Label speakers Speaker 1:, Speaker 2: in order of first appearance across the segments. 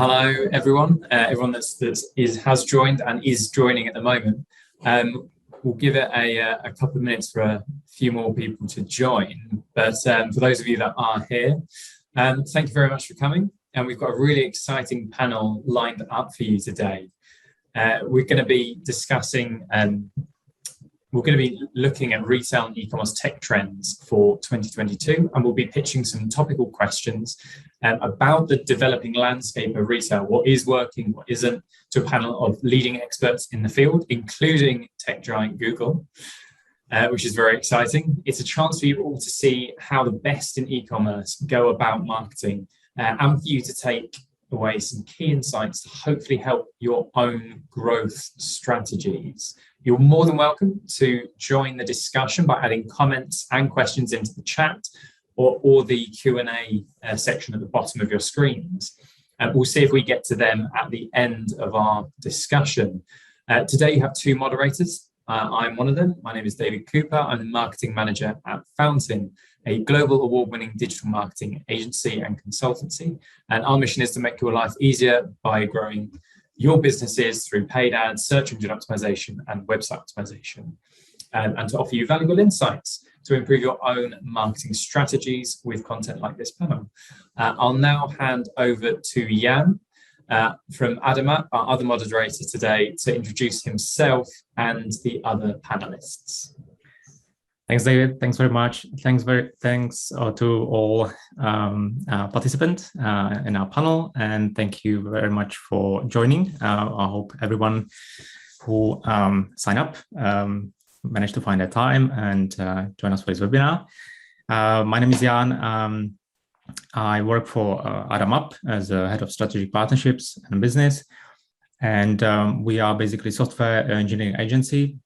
Speaker 1: Hello, everyone. Everyone has joined and is joining at the moment. We'll give it a couple of minutes for a few more people to join. But for those of you that are here, thank you very much for coming. And we've got a really exciting panel lined up for you today. We're going to be discussing, we're going to be looking at retail and e-commerce tech trends for 2022, and we'll be pitching some topical questions about the developing landscape of retail, what is working, what isn't, to a panel of leading experts in the field, including tech giant Google, which is very exciting. It's a chance for you all to see how the best in e-commerce go about marketing, and for you to take away some key insights to hopefully help your own growth strategies. You're more than welcome to join the discussion by adding comments and questions into the chat or the Q&A section at the bottom of your screens. We'll see if we get to them at the end of our discussion. Today you have two moderators. I'm one of them. My name is David Cooper. I'm the marketing manager at Fountain, a global award-winning digital marketing agency and consultancy. And our mission is to make your life easier by growing your businesses through paid ads, search engine optimization, and website optimization, and to offer you valuable insights to improve your own marketing strategies with content like this panel. I'll now hand over to Jan from Adamat, our other moderator today, to introduce himself and the other panelists.
Speaker 2: Thanks, David. Thanks very much. Thanks to all participants in our panel, and thank you very much for joining. I hope everyone who signed up managed to find their time and join us for this webinar. My name is Jan. I work for Adamat as a head of strategic partnerships and business, and we are basically a software engineering agency.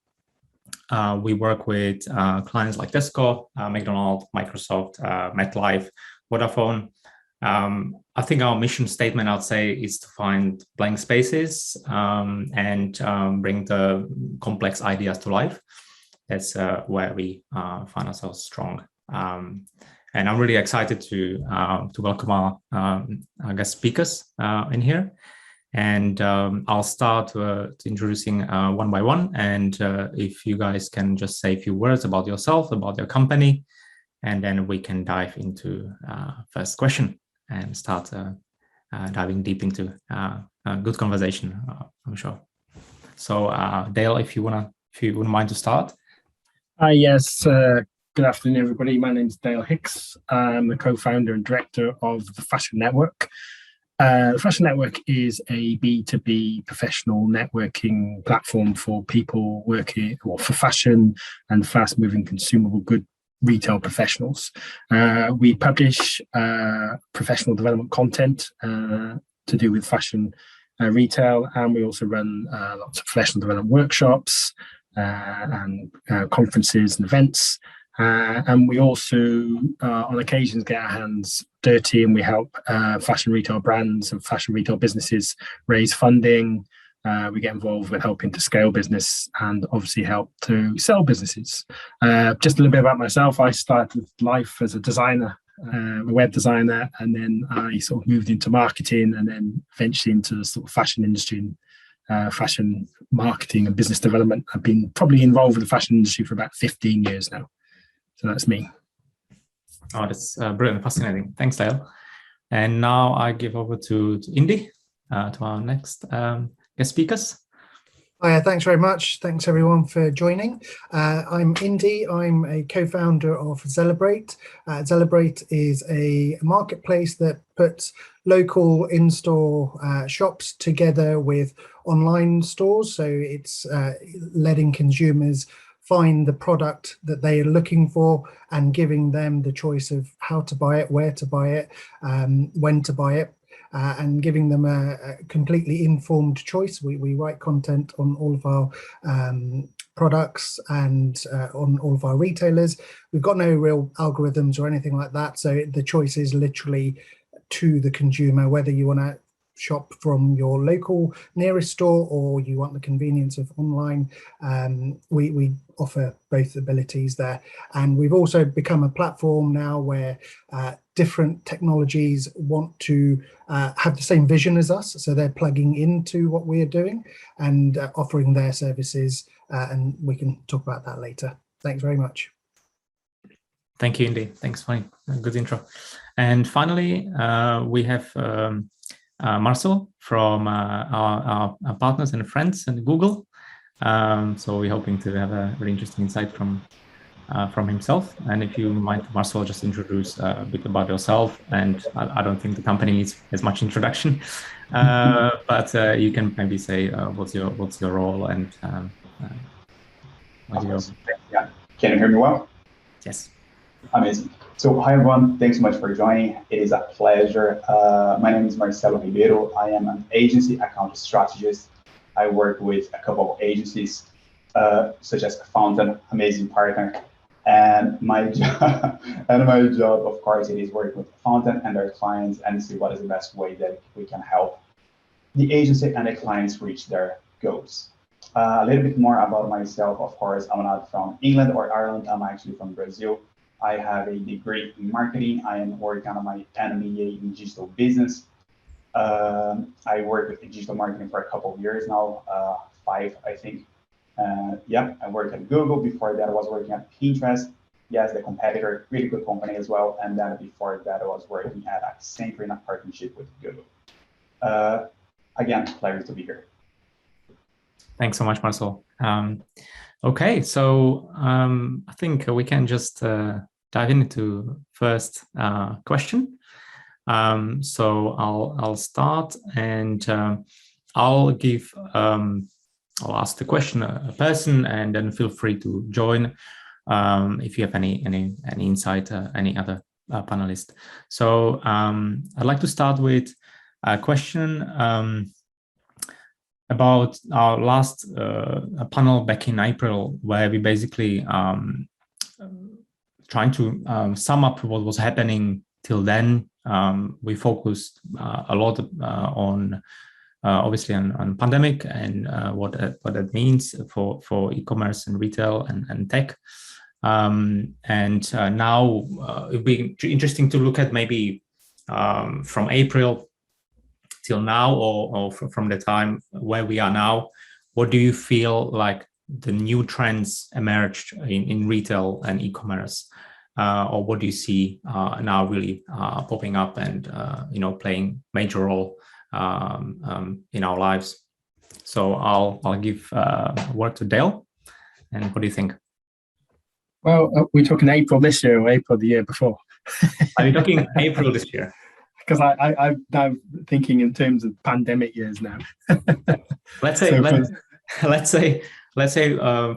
Speaker 2: We work with clients like Tesco, McDonald's, Microsoft, MetLife, Vodafone. I think our mission statement, I'd say, is to find blank spaces and bring the complex ideas to life. That's where we find ourselves strong. And I'm really excited to welcome our guest speakers in here. And I'll start to introducing one by one. And if you guys can just say a few words about yourself, about your company, and then we can dive into first question and start diving deep into a good conversation, I'm sure. So Dale, if you wouldn't mind to start.
Speaker 3: Yes. Good afternoon, everybody. My name is Dale Hicks. I'm the co-founder and director of the Fashion Network. The Fashion Network is a B2B professional networking platform for people working for fashion and fast-moving consumable good retail professionals. We publish professional development content to do with fashion retail, and we also run lots of professional development workshops and conferences and events. And we also, on occasions, get our hands dirty and we help fashion retail brands and fashion retail businesses raise funding. We get involved with helping to scale business and obviously help to sell businesses. Just a little bit about myself. I started life as a designer, a web designer, and then I sort of moved into marketing and then eventually into the sort of fashion industry and fashion marketing and business development. I've been probably involved with the fashion industry for about 15 years now. So that's me.
Speaker 2: Oh, that's brilliant, fascinating. Thanks, Dale. And now I give over to Indy, to our next guest speakers.
Speaker 4: Hi, thanks very much. Thanks everyone for joining. I'm Indy. I'm a co-founder of Celebrate. Celebrate is a marketplace that puts local in-store shops together with online stores. So it's letting consumers find the product that they are looking for and giving them the choice of how to buy it, where to buy it, when to buy it, and giving them a completely informed choice. We write content on all of our products and on all of our retailers. We've got no real algorithms or anything like that. So the choice is literally to the consumer, whether you want to shop from your local nearest store, or you want the convenience of online, we offer both abilities there. And we've also become a platform now where different technologies want to have the same vision as us, so they're plugging into what we're doing and offering their services, and we can talk about that later. Thanks very much.
Speaker 2: Thank you, Indy. Thanks, fine. Good intro. And finally, we have Marcel from our partners and friends at Google. So we're hoping to have a very interesting insight from himself. And if you might, Marcel, just introduce a bit about yourself. And I don't think the company needs as much introduction, but you can maybe say what's your role and
Speaker 5: yeah. Can you hear me well?
Speaker 2: Yes.
Speaker 5: Amazing. So hi everyone, thanks so much for joining. It is a pleasure. My name is Marcelo Ribeiro. I am an agency account strategist. I work with a couple of agencies, such as Fountain, amazing partner. And my job, of course, it is working with Fountain and their clients and see what is the best way that we can help the agency and the clients reach their goals. A little bit more about myself, of course, I'm not from England or Ireland. I'm actually from Brazil. I have a degree in marketing. I am working on my MBA in digital business. I worked with digital marketing for a couple of years now, 5, I think. Yeah, I worked at Google. Before that, I was working at Pinterest. Yes, the competitor, really good company as well. And then before that, I was working at Accenture in a partnership with Google. Again, pleasure to be here.
Speaker 2: Thanks so much, Marcel. Okay, so I think we can just dive into first question. So I'll start, and I'll ask the question a person, and then feel free to join if you have any insight, any other panelist. So I'd like to start with a question about our last panel back in April, where we basically trying to sum up what was happening till then. We focused a lot on obviously on pandemic and what that means for e-commerce and retail and tech. And now it'd be interesting to look at maybe from April till now, or from the time where we are now. What do you feel like the new trends emerged in retail and e-commerce, or what do you see now really popping up and playing major role in our lives? So I'll give word to Dale. And what do you think?
Speaker 3: Well, we're talking April this year or April the year before?
Speaker 2: Are you talking April this year?
Speaker 3: Because I'm now thinking in terms of pandemic years now.
Speaker 2: let's say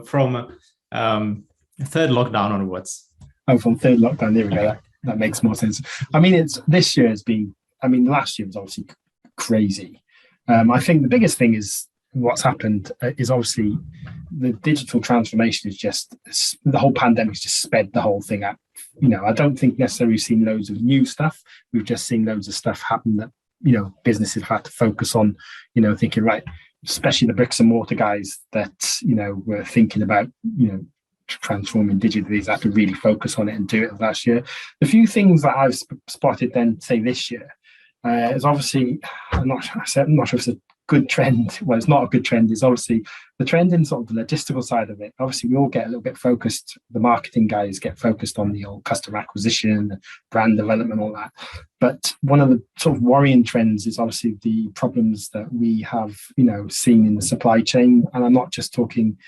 Speaker 2: from third lockdown onwards.
Speaker 3: Oh, from third lockdown, there we go. That makes more sense. I mean, this year has been. I mean, last year was obviously crazy. I think the biggest thing is what's happened is obviously the digital transformation is just, the whole pandemic's just sped the whole thing up. I don't think necessarily we've seen loads of new stuff. We've just seen loads of stuff happen that, businesses have had to focus on, thinking, right, especially the bricks and mortar guys that, were thinking about, transforming digitally, they had to really focus on it and do it last year. The few things that I've spotted then, say this year, is obviously, I'm not sure if it's a good trend. Well, it's not a good trend. It's obviously the trend in sort of the logistical side of it. Obviously, we all get a little bit focused. The marketing guys get focused on the old customer acquisition, brand development, all that. But one of the sort of worrying trends is obviously the problems that we have, seen in the supply chain. And I'm not just talking,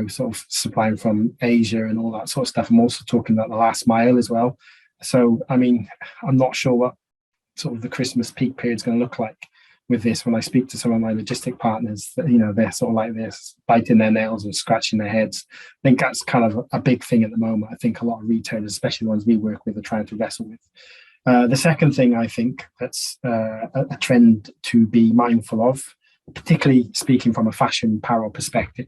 Speaker 3: sort of supplying from Asia and all that sort of stuff. I'm also talking about the last mile as well. So, I mean, I'm not sure what sort of the Christmas peak period is going to look like with this. When I speak to some of my logistic partners, they're sort of like this, biting their nails and scratching their heads. I think that's kind of a big thing at the moment. I think a lot of retailers, especially the ones we work with, are trying to wrestle with. The second thing I think that's a trend to be mindful of, particularly speaking from a fashion apparel perspective,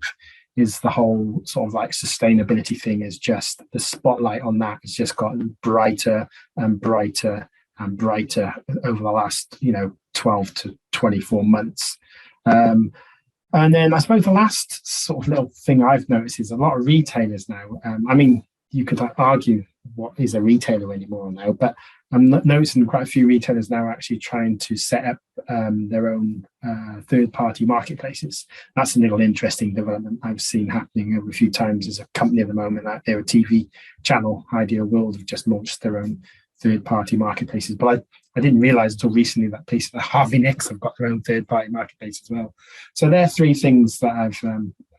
Speaker 3: is the whole sort of like sustainability thing. Is just the spotlight on that has just gotten brighter and brighter and brighter over the last 12 to 24 months. And then I suppose the last sort of little thing I've noticed is a lot of retailers now. I mean, you could argue what is a retailer anymore now, but I'm noticing quite a few retailers now are actually trying to set up their own third-party marketplaces. That's a little interesting development I've seen happening over a few times. There's a company at the moment, they're a TV channel, Ideal World, have just launched their own third-party marketplaces. But I didn't realize until recently that places like Harvey Nicks have got their own third-party marketplace as well. So there are three things that I've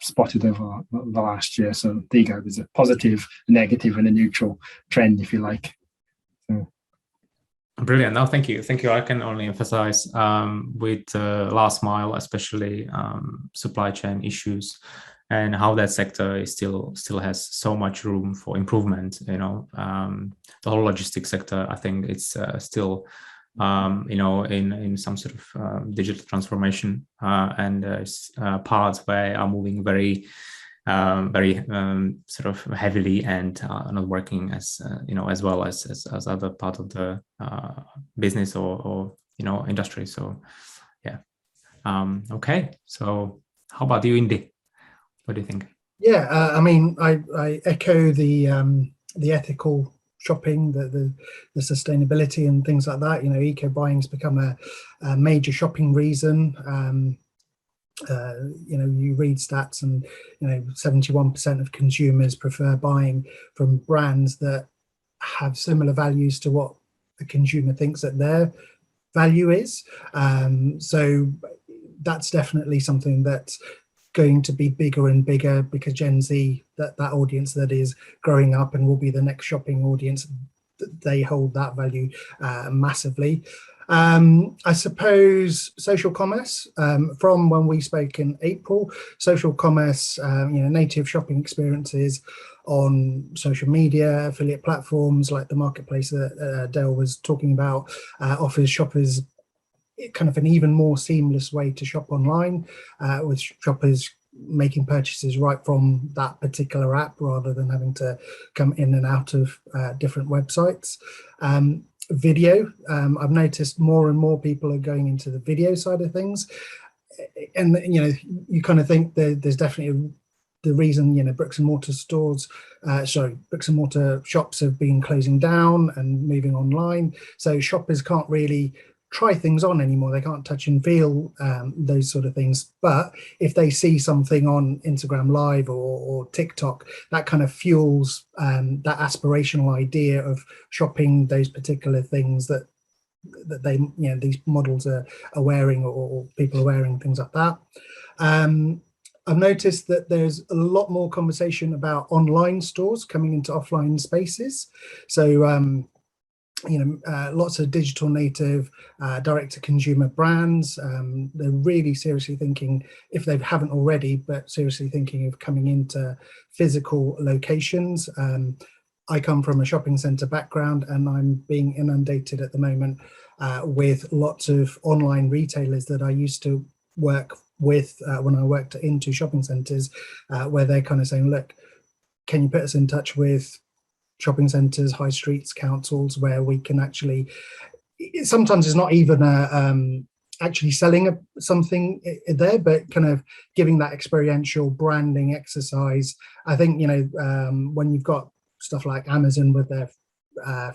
Speaker 3: spotted over the last year. So there you go. There's a positive, a negative, and a neutral trend, if you like. So.
Speaker 2: Brilliant. No, thank you. Thank you. I can only emphasize with last mile, especially supply chain issues, and how that sector is still has so much room for improvement. You know, the whole logistics sector, I think it's still, you know, in some sort of digital transformation, and there's parts where are moving very sort of heavily and not working as you know, as well as other part of the business or you know, industry. So yeah. Okay. So how about you, Indy? What do you think?
Speaker 4: Yeah, I mean, I echo the ethical shopping, the sustainability and things like that. You know, eco buying has become a major shopping reason. You know, you read stats and, you know, 71% of consumers prefer buying from brands that have similar values to what the consumer thinks that their value is. So that's definitely something that's going to be bigger and bigger, because Gen Z, that audience that is growing up and will be the next shopping audience, they hold that value massively. I suppose social commerce, from when we spoke in April, social commerce, you know, native shopping experiences on social media, affiliate platforms like the marketplace that Dale was talking about, offers shoppers kind of an even more seamless way to shop online, with shoppers making purchases right from that particular app rather than having to come in and out of different websites. Video, I've noticed more and more people are going into the video side of things, and you know, you kind of think that there's definitely the reason, you know, bricks and mortar shops have been closing down and moving online, so shoppers can't really try things on anymore. They can't touch and feel those sort of things. But if they see something on Instagram Live or TikTok, that kind of fuels that aspirational idea of shopping those particular things that they, you know, these models are wearing, or people are wearing, things like that. I've noticed that there's a lot more conversation about online stores coming into offline spaces. So you know, lots of digital native, direct-to-consumer brands. They're really seriously thinking, if they haven't already, but seriously thinking of coming into physical locations. I come from a shopping centre background, and I'm being inundated at the moment with lots of online retailers that I used to work with when I worked into shopping centres, where they're kind of saying, look, can you put us in touch with shopping centres, high streets, councils, where we can actually, sometimes it's not even actually selling something there, but kind of giving that experiential branding exercise. I think, you know, when you've got stuff like Amazon with their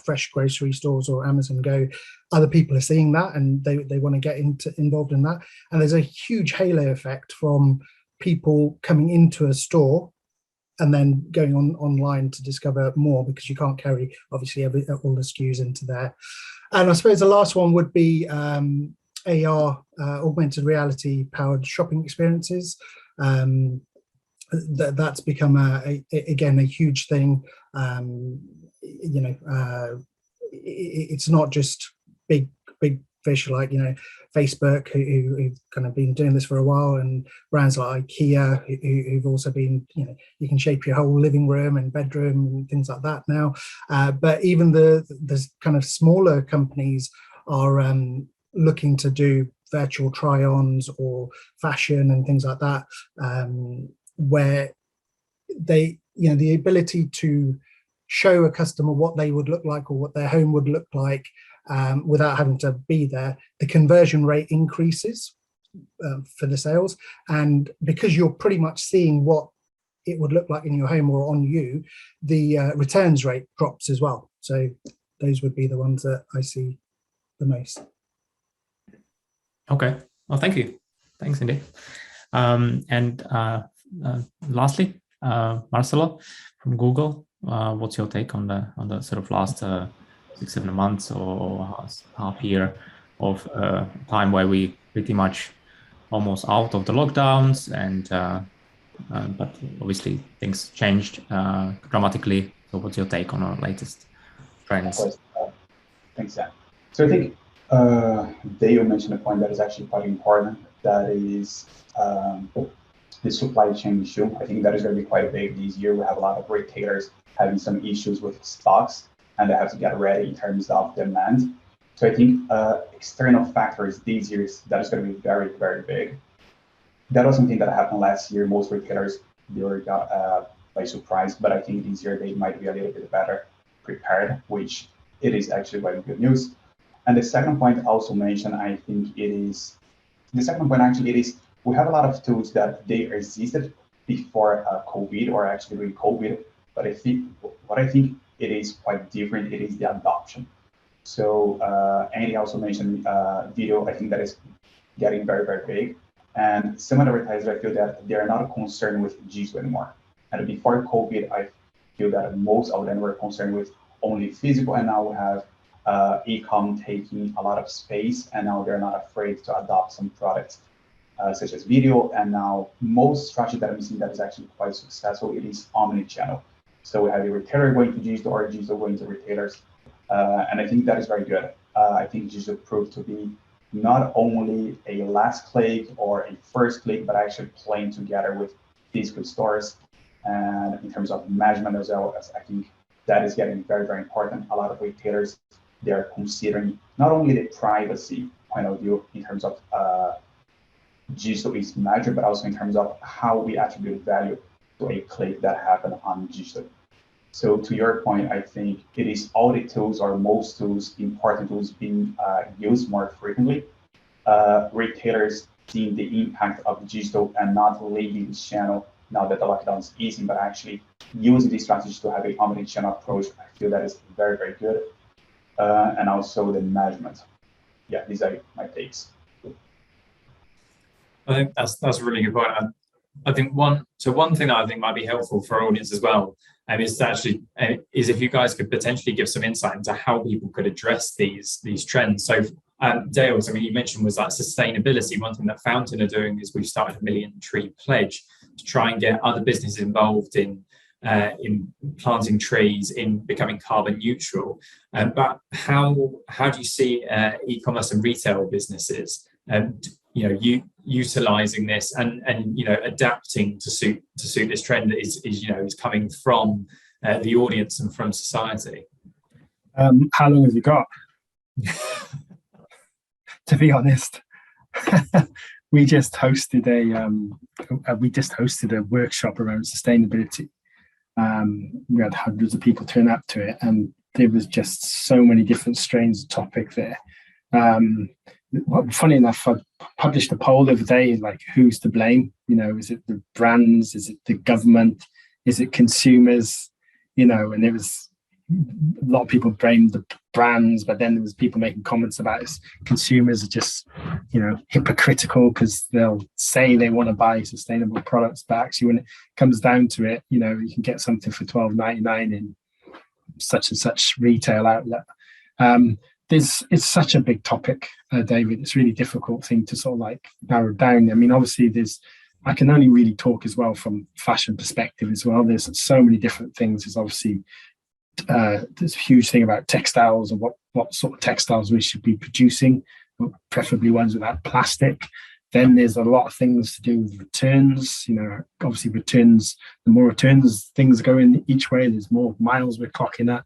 Speaker 4: fresh grocery stores, or Amazon Go, other people are seeing that and they want to get involved in that. And there's a huge halo effect from people coming into a store and then going online to discover more, because you can't carry obviously all the SKUs into there. And I suppose the last one would be AR, augmented reality powered shopping experiences. That's become again a huge thing. You know, it's not just big fish like, you know, Facebook, who've kind of been doing this for a while, and brands like IKEA, who've also been, you know, you can shape your whole living room and bedroom and things like that now. But even the kind of smaller companies are looking to do virtual try-ons or fashion and things like that, where they, you know, the ability to show a customer what they would look like or what their home would look like without having to be there, the conversion rate increases for the sales. And because you're pretty much seeing what it would look like in your home or on you, the returns rate drops as well. So those would be the ones that I see the most.
Speaker 2: Okay. Well, thank you. Thanks, Indy. And lastly, Marcelo from Google, what's your take on the sort of last 6-7 months or half year of time where we pretty much almost out of the lockdowns, and but obviously things changed dramatically. So what's your take on our latest trends?
Speaker 5: Of course. Thanks, Dan. So I think Dale mentioned a point that is actually quite important. That is the supply chain issue. I think that is going to be quite big this year. We have a lot of retailers having some issues with stocks, and they have to get ready in terms of demand. So I think external factors these years, that is going to be very, very big. That was something that happened last year. Most retailers, they were got by surprise, but I think this year they might be a little bit better prepared, which it is actually very good news. And the second point also mentioned, I think it is, the second point actually it is, we have a lot of tools that they existed before COVID or actually during COVID, but I think what I think it is quite different, it is the adoption. So Andy also mentioned video. I think that is getting very, very big. And some of the advertisers, I feel that they're not concerned with digital anymore. And before COVID, I feel that most of them were concerned with only physical, and now we have e-com taking a lot of space, and now they're not afraid to adopt some products such as video. And now most strategy that I'm seeing that is actually quite successful, it is omni-channel. So we have a retailer going to digital or digital going to retailers. And I think that is very good. I think digital proved to be not only a last click or a first click, but actually playing together with physical stores. And in terms of measurement as well, as I think that is getting very, very important. A lot of retailers, they are considering not only the privacy point of view in terms of digital is measured, but also in terms of how we attribute value to a click that happened on digital. So to your point, I think it is all the tools or most tools, important tools being used more frequently. Retailers seeing the impact of digital and not leaving this channel now that the lockdown is easing, but actually using these strategies to have a omni-channel approach. I feel that is very, very good. And also the measurement. Yeah, these are my takes.
Speaker 1: I think that's a really good point. I think one thing that I think might be helpful for our audience as well is if you guys could potentially give some insight into how people could address these trends. So Dale, I mean, you mentioned was like sustainability. One thing that Fountain are doing is we've started a 1 million tree pledge to try and get other businesses involved in planting trees, in becoming carbon neutral. But how do you see e-commerce and retail businesses utilizing this and adapting to suit this trend that is coming from the audience and from society?
Speaker 3: How long have you got? To be honest, we just hosted a workshop around sustainability. We had hundreds of people turn up to it, and there was just so many different strains of topic there. Funny enough, I published a poll the other day, like, who's to blame? Is it the brands? Is it the government? Is it consumers? And there was a lot of people blamed the brands, but then there was people making comments about it. Consumers are just, hypocritical because they'll say they want to buy sustainable products, but actually when it comes down to it, you can get something for $12.99 in such and such retail outlet. It's such a big topic, David. It's a really difficult thing to sort of like narrow down. I mean, obviously I can only really talk as well from fashion perspective as well. There's so many different things. There's obviously there's a huge thing about textiles and what sort of textiles we should be producing, preferably ones without plastic. Then there's a lot of things to do with returns. Obviously returns, the more returns things go in each way, there's more miles we're clocking at.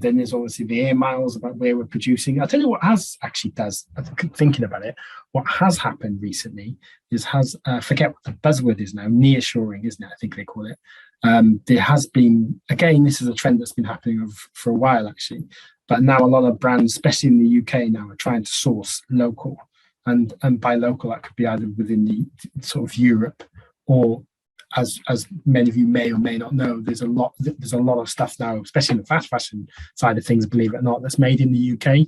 Speaker 3: Then there's obviously the air miles about where we're producing. I'll tell you what thinking about it, what has happened recently is forget what the buzzword is now, nearshoring, isn't it? I think they call it. There has been, again, this is a trend that's been happening for a while actually, but now a lot of brands, especially in the UK now, are trying to source local, and by local that could be either within the sort of Europe, or as many of you may or may not know, there's a lot of stuff now, especially in the fast fashion side of things, believe it or not, that's made in the UK.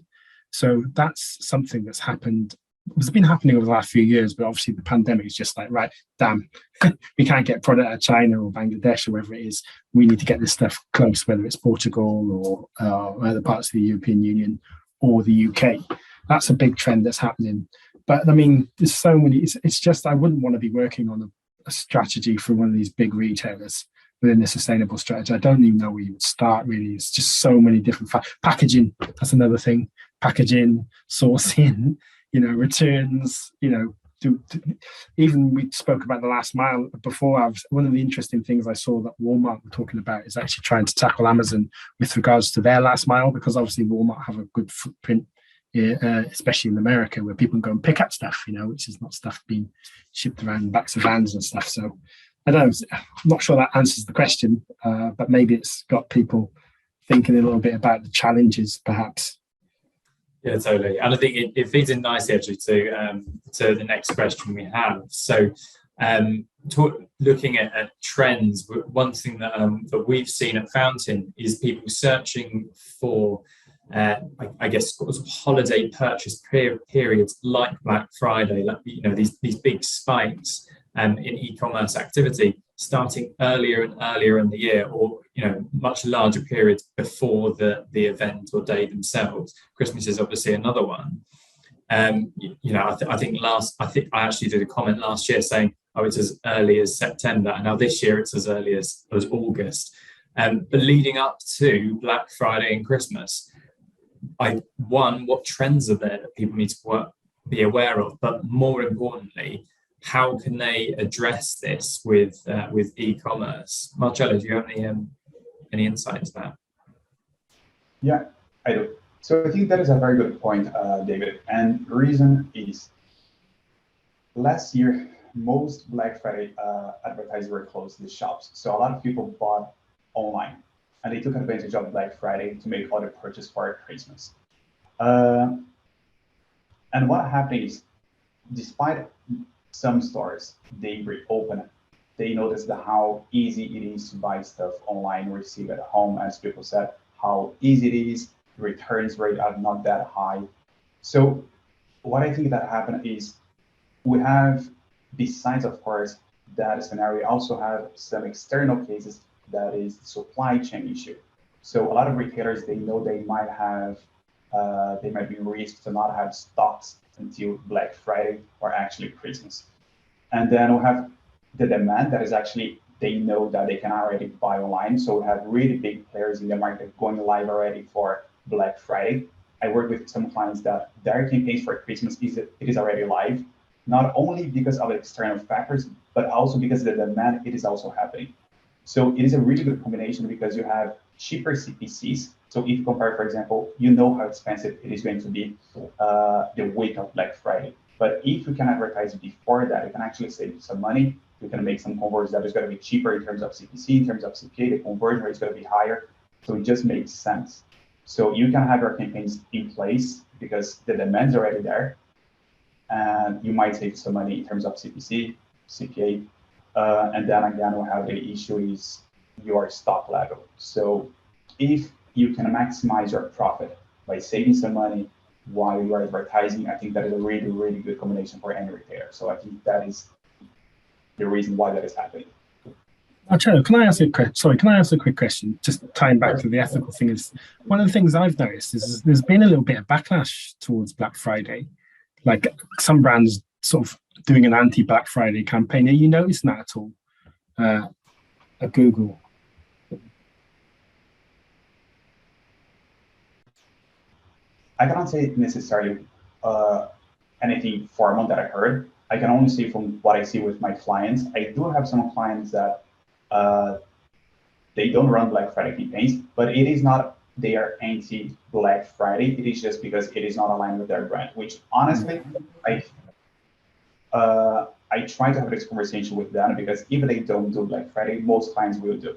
Speaker 3: So that's something that's happened. It's been happening over the last few years, but obviously the pandemic is just like, right, damn, we can't get product out of China or Bangladesh or wherever it is. We need to get this stuff close, whether it's Portugal or other parts of the European Union or the UK. That's a big trend that's happening. But I mean, there's so many. It's just I wouldn't want to be working on a strategy for one of these big retailers within the sustainable strategy. I don't even know where you would start, really. It's just so many different packaging. That's another thing. Packaging, sourcing, returns, even we spoke about the last mile before. One of the interesting things I saw that Walmart were talking about is actually trying to tackle Amazon with regards to their last mile, because obviously Walmart have a good footprint, especially in America, where people can go and pick up stuff, which is not stuff being shipped around backs of vans and stuff. So I don't know, I'm not sure that answers the question, but maybe it's got people thinking a little bit about the challenges, perhaps.
Speaker 1: Yeah, totally. And I think it feeds in nicely actually to the next question we have. So looking at trends, one thing that we've seen at Fountain is people searching for I guess sort of holiday purchase periods like Black Friday, like these big spikes in e-commerce activity starting earlier and earlier in the year, or much larger periods before the event or day themselves. Christmas is obviously another one. I think I actually did a comment last year saying, oh, it's as early as September, and now this year it's as early as August. But leading up to Black Friday and Christmas, what trends are there that people need to be aware of, but more importantly, how can they address this with e-commerce? Marcello, do you have any insight into that?
Speaker 5: Yeah, I do. So I think that is a very good point, David. And the reason is last year, most Black Friday advertisers were closed the shops. So a lot of people bought online, and they took advantage of Black Friday to make other purchases for Christmas. And what happened is, despite some stores, they reopened, they noticed how easy it is to buy stuff online, receive at home, as people said, how easy it is, the returns rate are not that high. So what I think that happened is we have, besides of course that scenario, also have some external cases, that is supply chain issue. So a lot of retailers, they know they might be risked to not have stocks until Black Friday or actually Christmas. And then we have the demand that is actually, they know that they can already buy online. So we have really big players in the market going live already for Black Friday. I work with some clients that their campaigns for Christmas is already live, not only because of external factors, but also because the demand, it is also happening. So it is a really good combination because you have cheaper CPCs. So if you compare, for example, you know how expensive it is going to be the week of Black Friday. But if you can advertise before that, you can actually save some money. You can make some conversions that is going to be cheaper in terms of CPC, in terms of CPA, the conversion rate is going to be higher. So it just makes sense. So you can have your campaigns in place because the demand's already there. And you might save some money in terms of CPC, CPA. And then again, we have the issue is your stock level. So if you can maximize your profit by saving some money while you are advertising, I think that is a really, really good combination for any retailer. So I think that is the reason why that is happening.
Speaker 3: Marcello, can I ask a quick question? Just tying back to the ethical thing, is one of the things I've noticed is there's been a little bit of backlash towards Black Friday. Like some brands sort of doing an anti-Black Friday campaign. Are you noticing that at all at Google?
Speaker 5: I cannot say necessarily anything formal that I heard. I can only say from what I see with my clients. I do have some clients that they don't run Black Friday campaigns, but it is not they are anti-Black Friday. It is just because it is not aligned with their brand, which honestly, I try to have this conversation with them, because if they don't do Black Friday, most clients will do.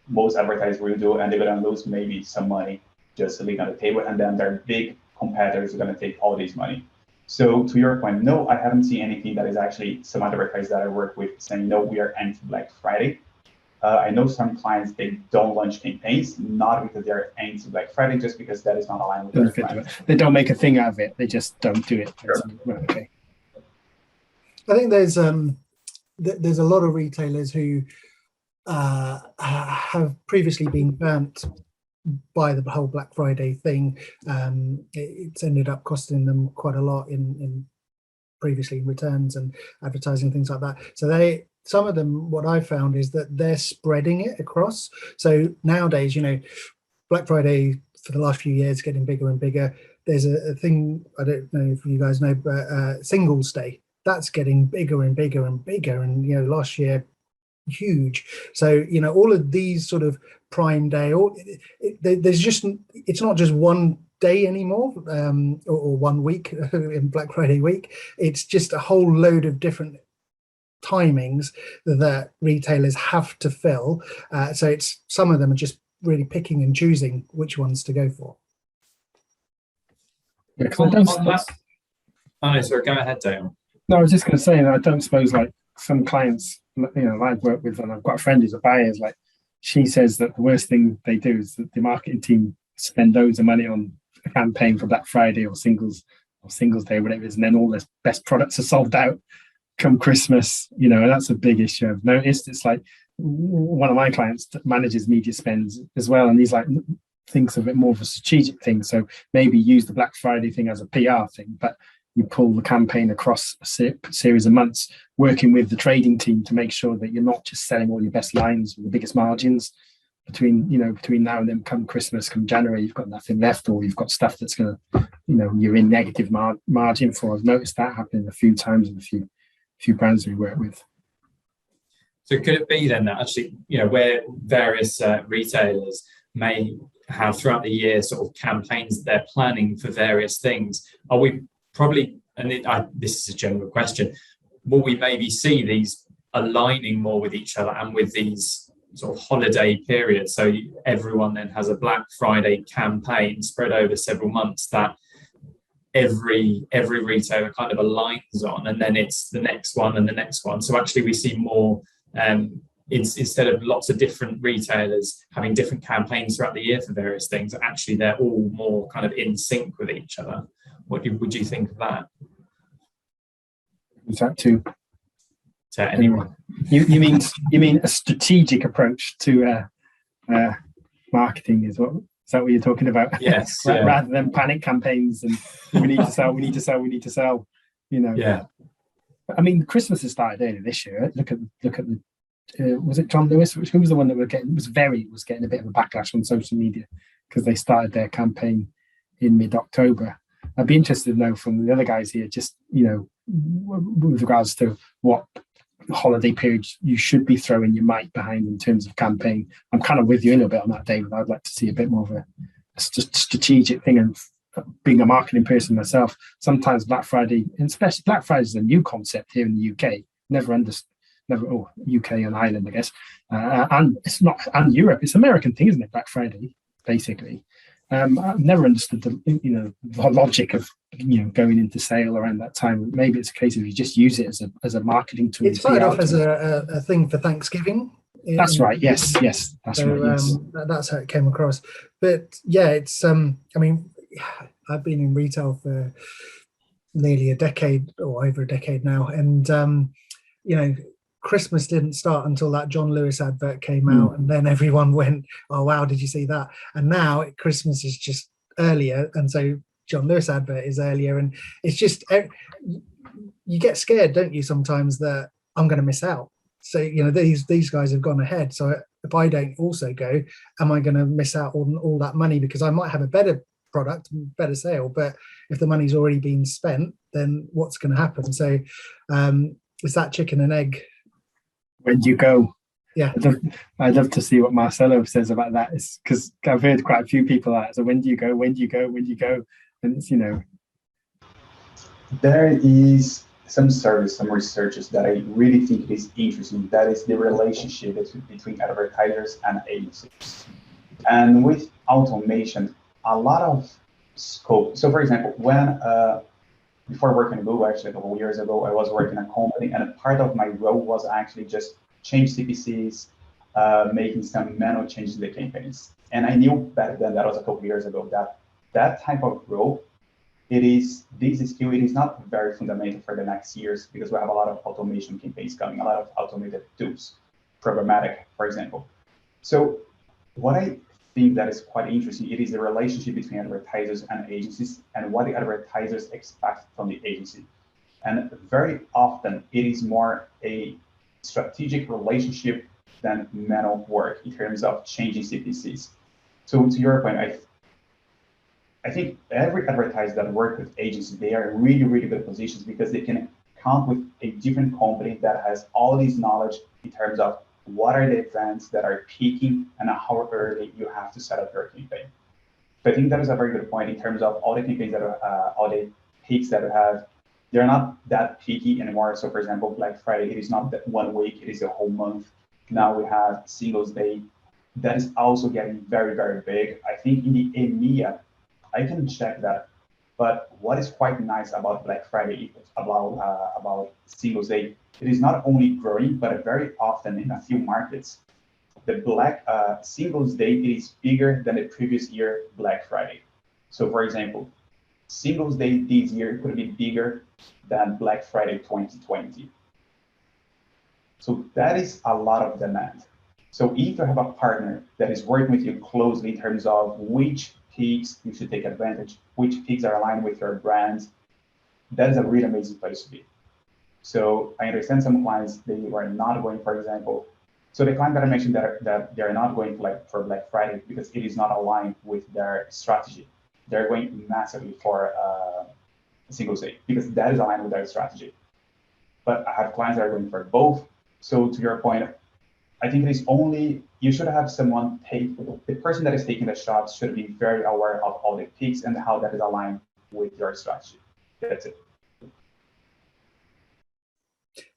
Speaker 5: Most advertisers will do, and they're going to lose maybe some money just leaving on the table, and then their big competitors are going to take all this money. So to your point, no, I haven't seen anything that is actually some advertisers that I work with saying, no, we are anti-Black Friday. I know some clients, they don't launch campaigns, not because they're anti-Black Friday, just because that is not aligned with their plans.
Speaker 3: They don't make a thing out of it. They just don't do it.
Speaker 5: Sure.
Speaker 3: Right, okay.
Speaker 4: I think there's a lot of retailers who have previously been burnt by the whole Black Friday thing. It's ended up costing them quite a lot in previously returns and advertising, things like that. So some of them, what I found is that they're spreading it across. So nowadays, Black Friday for the last few years getting bigger and bigger. There's a thing, I don't know if you guys know, but Singles Day, that's getting bigger and bigger and bigger. And last year, huge. So all of these sort of Prime Day, it's not just one day anymore, or 1 week in Black Friday week. It's just a whole load of different timings that retailers have to fill. So it's some of them are just really picking and choosing which ones to go for.
Speaker 3: Yeah,
Speaker 1: sorry, go ahead, Dale.
Speaker 3: No, I was just going to say, I don't suppose like some clients, I've worked with, and I've got a friend who's a buyer, like she says that the worst thing they do is that the marketing team spend loads of money on a campaign for Black Friday or Singles Day, whatever it is, and then all the best products are sold out come Christmas, and that's a big issue. I've noticed. It's like one of my clients that manages media spends as well, and he's like thinks of it more of a strategic thing. So maybe use the Black Friday thing as a PR thing, but you pull the campaign across a series of months, working with the trading team to make sure that you're not just selling all your best lines with the biggest margins between now and then. Come Christmas, come January, you've got nothing left, or you've got stuff that's going to, you're in negative margin for. I've noticed that happening a few times in a few brands we work with.
Speaker 1: So could it be then that actually, where various retailers may have throughout the year sort of campaigns that they're planning for various things, are we probably, and this is a general question, will we maybe see these aligning more with each other and with these sort of holiday periods? So everyone then has a Black Friday campaign spread over several months that every retailer kind of aligns on, and then it's the next one and the next one. So actually we see more, instead of lots of different retailers having different campaigns throughout the year for various things, actually they're all more kind of in sync with each other. Would you think of that?
Speaker 3: Is that to
Speaker 1: anyone?
Speaker 3: You mean a strategic approach to marketing? Is that what you're talking about?
Speaker 1: Yes.
Speaker 3: Rather than panic campaigns and we need to sell.
Speaker 1: Yeah.
Speaker 3: I mean, Christmas has started early this year. Look at the. Was it John Lewis? Who was the one that was getting a bit of a backlash on social media because they started their campaign in mid-October. I'd be interested to know from the other guys here, just with regards to what holiday period you should be throwing your might behind in terms of campaign. I'm kind of with you a little bit on that, David. I'd like to see a bit more of a strategic thing. And being a marketing person myself, sometimes Black Friday, and especially Black Friday, is a new concept here in the UK. UK and Ireland, I guess, and it's not, and Europe. It's an American thing, isn't it? Black Friday, basically. I've never understood the logic of going into sale around that time. Maybe it's a case of you just use it as a marketing tool.
Speaker 4: It started off as a thing for Thanksgiving.
Speaker 3: That's right. Yes. That's right. Yes.
Speaker 4: That's how it came across. But yeah, it's I mean, I've been in retail for nearly a decade or over a decade now, and Christmas didn't start until that John Lewis advert came out, and then everyone went, "Oh wow, did you see that?" And now Christmas is just earlier, and so John Lewis advert is earlier, and it's just you get scared, don't you, sometimes that I'm going to miss out. So these guys have gone ahead. So if I don't also go, am I going to miss out on all that money because I might have a better product, better sale, but if the money's already been spent, then what's going to happen? So it's that chicken and egg.
Speaker 3: When do you go?
Speaker 4: Yeah,
Speaker 3: I'd love to see what Marcelo says about that. It's because I've heard quite a few people that. So when do you go? When do you go? When do you go? And it's
Speaker 5: there is some surveys, some researches that I really think is interesting. That is the relationship between advertisers and agencies. And with automation, a lot of scope. So for example, when before working at Google, actually a couple of years ago, I was working at a company, and a part of my role was actually just change CPCs, making some manual changes in the campaigns. And I knew back then, that was a couple of years ago, that that type of role, this skill, it is not very fundamental for the next years, because we have a lot of automation campaigns coming, a lot of automated tools, programmatic, for example. So what I think that is quite interesting, it is the relationship between advertisers and agencies, and what the advertisers expect from the agency. And very often it is more a strategic relationship than manual work in terms of changing CPCs. So to your point, I think every advertiser that works with agencies, they are in really, really good positions, because they can count with a different company that has all this knowledge in terms of what are the events that are peaking and how early you have to set up your campaign. So I think that is a very good point in terms of all the campaigns that are, all the peaks that we have, they're not that peaky anymore. So for example, Black Friday, it is not that 1 week, it is a whole month. Now we have Singles Day. That is also getting very, very big. I think in the EMEA, I can check that. But what is quite nice about Black Friday, about Singles Day, it is not only growing, but very often in a few markets, the Black Singles Day is bigger than the previous year Black Friday. So for example, Singles Day this year could be bigger than Black Friday 2020. So that is a lot of demand. So if you have a partner that is working with you closely in terms of which peaks you should take advantage, which peaks are aligned with your brands, that is a really amazing place to be. So I understand some clients, they were not going, for example, so the client that I mentioned that they're not going for Black Friday because it is not aligned with their strategy. They're going massively for Singles Day because that is aligned with their strategy. But I have clients that are going for both. So to your point, I think it is only, you should have someone the person that is taking the shots should be very aware of all the peaks and how that is aligned with your strategy. That's it.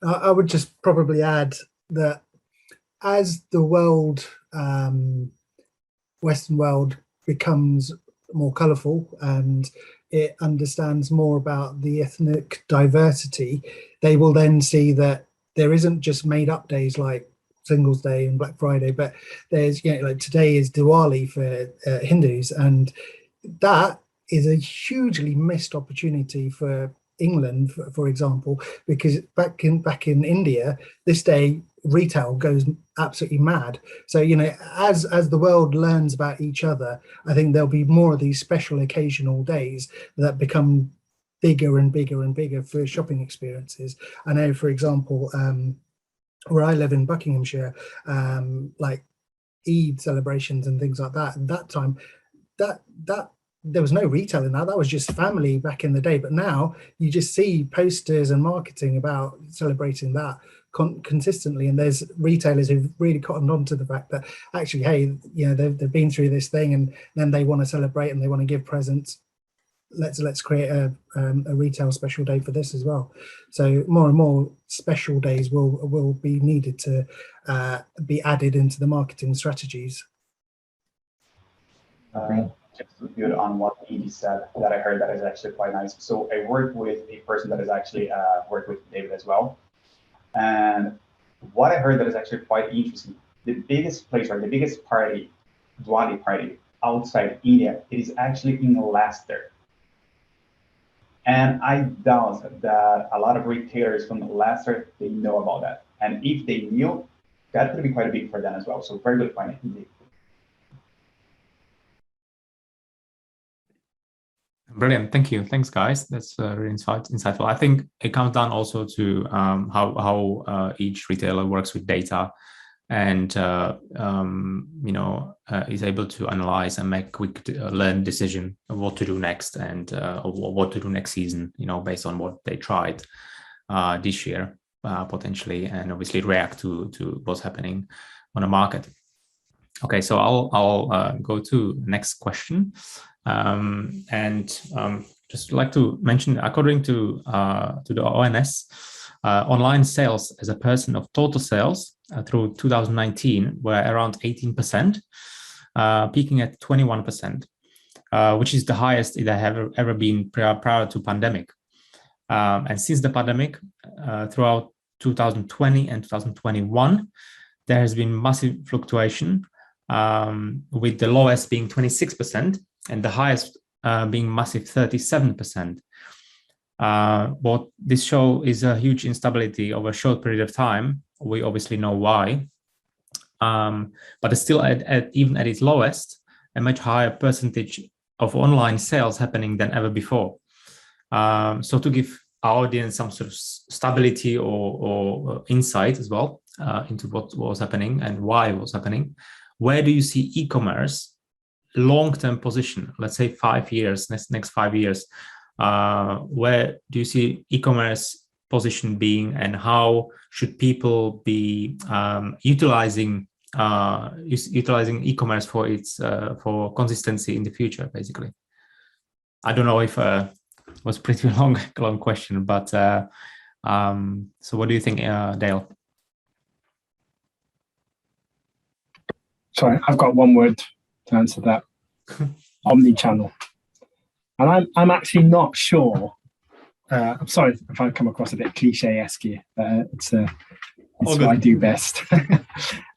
Speaker 4: I would just probably add that as the world, Western world becomes more colorful and it understands more about the ethnic diversity, they will then see that there isn't just made up days like Singles Day and Black Friday, but there's, you know, like today is Diwali for Hindus, and that is a hugely missed opportunity for England, for example, because back in India, this day retail goes absolutely mad. So, you know, as the world learns about each other, I think there'll be more of these special occasional days that become bigger and bigger and bigger for shopping experiences. I know, for example, where I live in Buckinghamshire, like Eid celebrations and things like that, at that time, that there was no retail in that. That was just family back in the day. But now you just see posters and marketing about celebrating that consistently. And there's retailers who've really cottoned on to the fact that actually, hey, you know, they've been through this thing and then they want to celebrate and they want to give presents. Let's create a retail special day for this as well. So more and more special days will be needed to be added into the marketing strategies.
Speaker 5: Just to build on what Indy said, that I heard that is actually quite nice. So I work with a person that is actually worked with David as well. And what I heard that is actually quite interesting, the biggest place or the biggest party, Diwali party outside India, it is actually in Leicester. And I doubt that a lot of retailers from Leicester, they know about that. And if they knew, that could be quite big for them as well. So very good point indeed.
Speaker 2: Brilliant, thank you. Thanks, guys. That's really insightful. I think it comes down also to how each retailer works with data, and you know, is able to analyze and make quick learn decision of what to do next and what to do next season. You know, based on what they tried this year potentially, and obviously react to what's happening on the market. Okay, so I'll go to next question. just like to mention, according to the ONS, online sales as a percent of total sales through 2019 were around 18%, peaking at 21%, which is the highest it had ever been prior to pandemic. And since the pandemic, throughout 2020 and 2021, there has been massive fluctuation, with the lowest being 26% and the highest being massive 37%. What this shows is a huge instability over a short period of time. We obviously know why, but it's still even at its lowest, a much higher percentage of online sales happening than ever before. So to give our audience some sort of stability or insight as well into what was happening and why it was happening, where do you see e-commerce long-term position, let's say 5 years, next 5 years, where do you see e-commerce position being, and how should people be utilizing e-commerce for its for consistency in the future, basically? I don't know if it was a pretty long question, but so what do you think, Dale?
Speaker 3: Sorry, I've got one word to answer that. Omni-channel. And I'm actually not sure. I'm sorry if I come across a bit cliche-esque here. It's what I do best.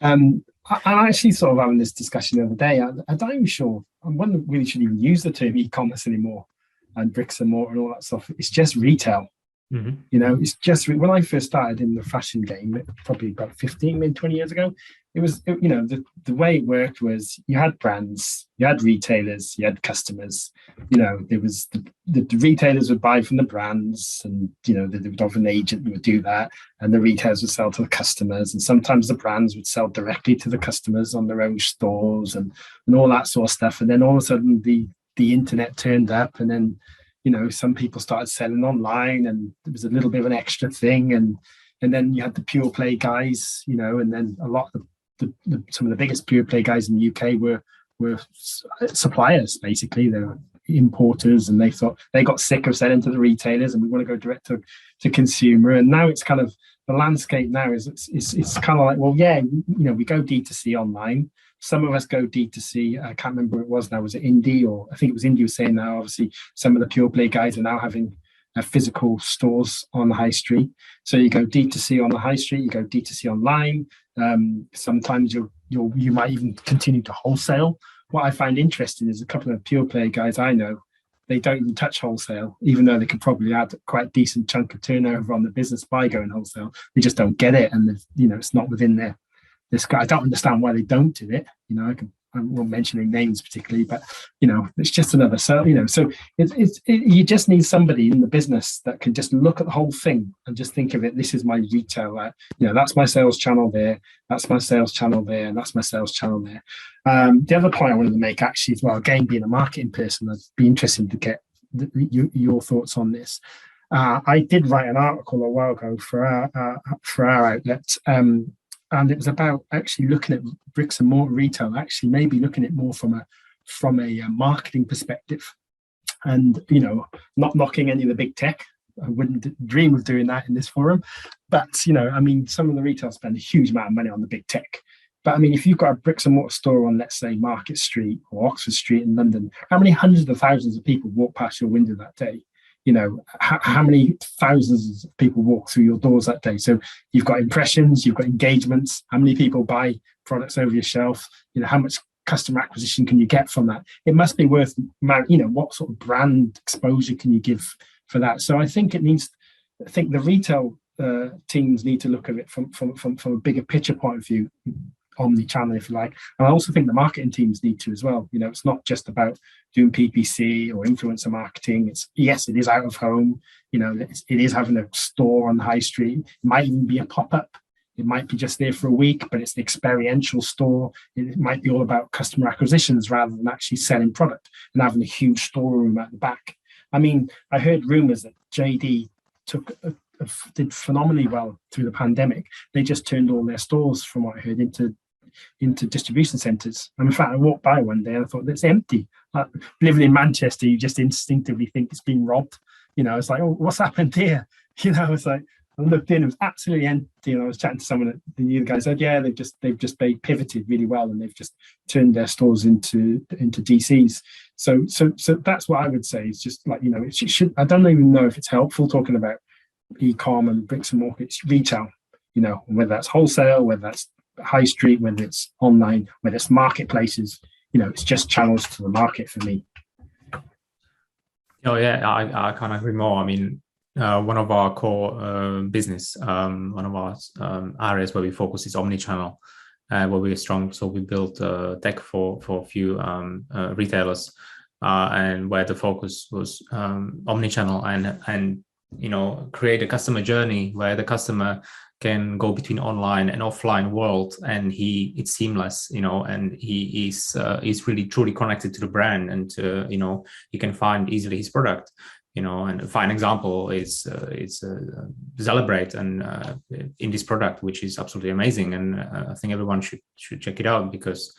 Speaker 3: I'm actually sort of having this discussion the other day. I'm not even sure. I wonder if we should even use the term e-commerce anymore, and bricks and mortar and all that stuff. It's just retail. Mm-hmm. You know, it's just when I first started in the fashion game, probably about 15, maybe 20 years ago, it was, you know, the way it worked was you had brands, you had retailers, you had customers. You know, there was the retailers would buy from the brands, and, you know, they would have an agent who would do that, and the retailers would sell to the customers, and sometimes the brands would sell directly to the customers on their own stores and all that sort of stuff. And then all of a sudden the internet turned up, and then, you know, some people started selling online, and there was a little bit of an extra thing, and then you had the pure play guys, you know, and then a lot of some of the biggest pure play guys in the UK were suppliers. Basically, they were importers, and they thought they got sick of selling to the retailers, and we want to go direct to consumer. And now it's kind of the landscape now is it's kind of like, well, yeah, you know, we go D2C online. Some of us go D2C. I can't remember who it was now. Was it Indie, or I think it was Indie was saying now, obviously, some of the pure play guys are now having physical stores on the high street. So you go D2C on the high street, you go D2C online. Sometimes you might even continue to wholesale. What I find interesting is a couple of pure play guys I know, they don't even touch wholesale, even though they could probably add quite a decent chunk of turnover on the business by going wholesale. They just don't get it, and you know, it's not within their. I don't understand why they don't do it. You know, I won't mention any names particularly, but, you know, it's just another. So, you know, so you just need somebody in the business that can just look at the whole thing and just think of it. This is my retail. You know, that's my sales channel there. That's my sales channel there, and that's my sales channel there. The other point I wanted to make, actually, as well, again, being a marketing person, I'd be interested to get your thoughts on this. I did write an article a while ago for our outlet. And it was about actually looking at bricks and mortar retail, actually maybe looking at it more from a marketing perspective. And, you know, not knocking any of the big tech. I wouldn't dream of doing that in this forum. But, you know, I mean, some of the retail spend a huge amount of money on the big tech. But I mean, if you've got a bricks and mortar store on, let's say, Market Street or Oxford Street in London, how many hundreds of thousands of people walk past your window that day? You know, how many thousands of people walk through your doors that day? So you've got impressions, you've got engagements. How many people buy products over your shelf? You know, how much customer acquisition can you get from that? It must be worth, you know, what sort of brand exposure can you give for that? So I think the retail teams need to look at it from a bigger picture point of view, omni-channel, if you like. And I also think the marketing teams need to as well. You know, it's not just about doing PPC or influencer marketing. Yes, it is out of home. You know, it is having a store on the high street. It might even be a pop-up. It might be just there for a week, but it's the experiential store. It might be all about customer acquisitions rather than actually selling product and having a huge storeroom at the back. I mean, I heard rumors that JD did phenomenally well through the pandemic. They just turned all their stores, from what I heard, into into distribution centres. And in fact, I walked by one day and I thought, it's empty. Living in Manchester, you just instinctively think it's been robbed. It's like, oh, what's happened here? It's like, I looked in, it was absolutely empty, and I was chatting to someone that the guy said, yeah, they pivoted really well, and they've just turned their stores into DCs. So that's what I would say. It's just like, it should. I don't even know if it's helpful talking about e-com and bricks and mortar. It's retail, whether that's wholesale, whether that's high street, whether it's online, whether it's marketplaces. It's just channels to the market for me.
Speaker 2: Oh yeah, I can't agree more. I mean, one of our core business, one of our areas where we focus is omnichannel, where we're strong. So we built tech for a few retailers, and where the focus was omnichannel and create a customer journey where the customer can go between online and offline world, and it's seamless, and he is really truly connected to the brand, and he can find easily his product. And a fine example is Celebrate and in this product, which is absolutely amazing, and I think everyone should check it out, because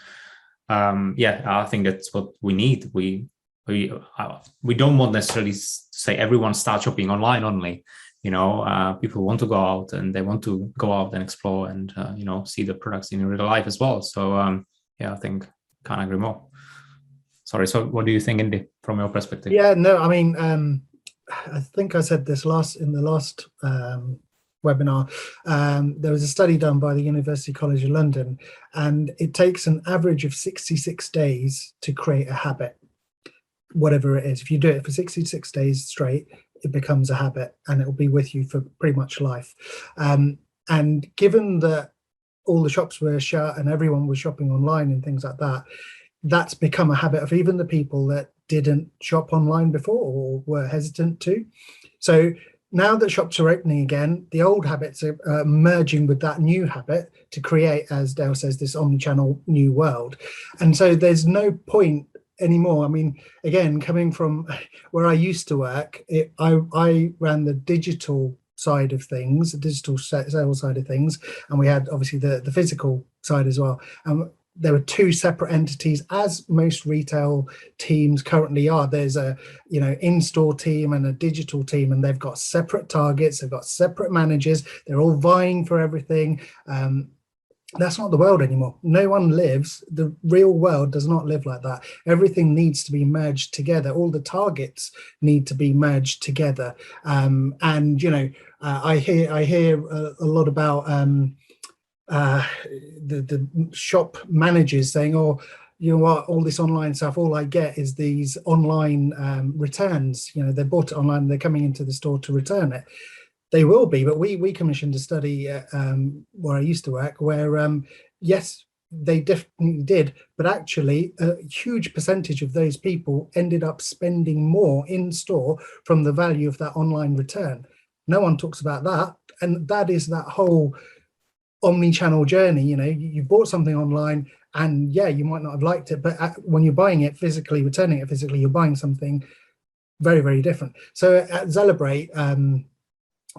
Speaker 2: I think that's what we need. We don't want necessarily to say everyone start shopping online only. People want to go out, and they want to go out and explore and see the products in real life as well. So I think can't agree more. Sorry. So what do you think, Indy, from your perspective?
Speaker 4: Yeah, no, I mean, I think I said this in the last webinar. There was a study done by the University College of London, and it takes an average of 66 days to create a habit, whatever it is. If you do it for 66 days straight, it becomes a habit, and it will be with you for pretty much life. And given that all the shops were shut and everyone was shopping online and things like that, that's become a habit of even the people that didn't shop online before or were hesitant to. So now that shops are opening again, the old habits are merging with that new habit to create, as Dale says, this omnichannel new world. And so there's no point anymore. I mean, again, coming from where I used to work, I ran the digital side of things, the digital sales side of things, and we had obviously the physical side as well. There were two separate entities, as most retail teams currently are. There's a in-store team and a digital team, and they've got separate targets, they've got separate managers, they're all vying for everything. That's not the world anymore. No one lives, the real world does not live like that. Everything needs to be merged together. All the targets need to be merged together. I hear a lot about the shop managers saying, oh, you know what, all this online stuff, all I get is these online returns. They bought it online, they're coming into the store to return it. They will be, but we commissioned a study where I used to work where, yes, they definitely did, but actually a huge percentage of those people ended up spending more in store from the value of that online return. No one talks about that. And that is that whole omni-channel journey. You bought something online and yeah, you might not have liked it, but when you're buying it physically, returning it physically, you're buying something very, very different. So at Celebrate,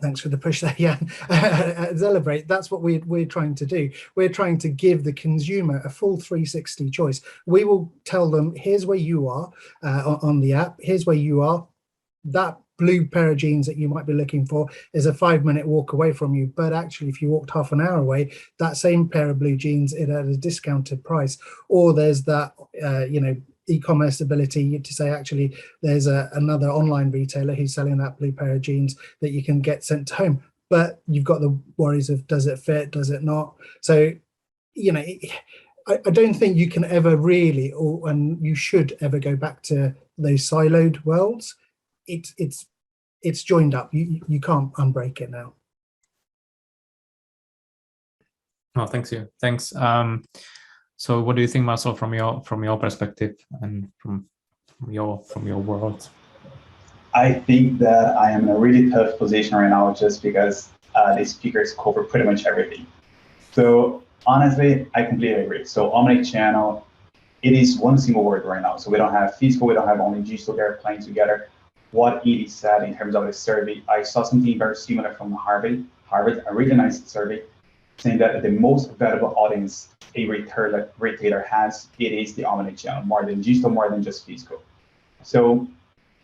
Speaker 4: thanks for the push there, yeah. At Celebrate, that's what we're trying to do. We're trying to give the consumer a full 360 choice. We will tell them, here's where you are on the app, here's where you are. That blue pair of jeans that you might be looking for is a 5-minute walk away from you, but actually if you walked half an hour away, that same pair of blue jeans is at a discounted price. Or there's that e-commerce ability to say, actually there's another online retailer who's selling that blue pair of jeans that you can get sent to home, but you've got the worries of, does it fit, does it not? So I don't think you can ever really, and you should ever go back to those siloed worlds. It's joined up. You can't unbreak it now.
Speaker 2: Oh, thanks. So what do you think, Marcel, from your perspective and from your world?
Speaker 5: I think that I am in a really tough position right now just because these speakers cover pretty much everything. So honestly, I completely agree. So omnichannel, it is one single word right now. So we don't have physical, we don't have only digital, they're playing together. What Edie said in terms of the survey, I saw something very similar from Harvard, a really nice survey. saying that the most valuable audience a retailer has, it is the omnichannel, more than digital, more than just physical. So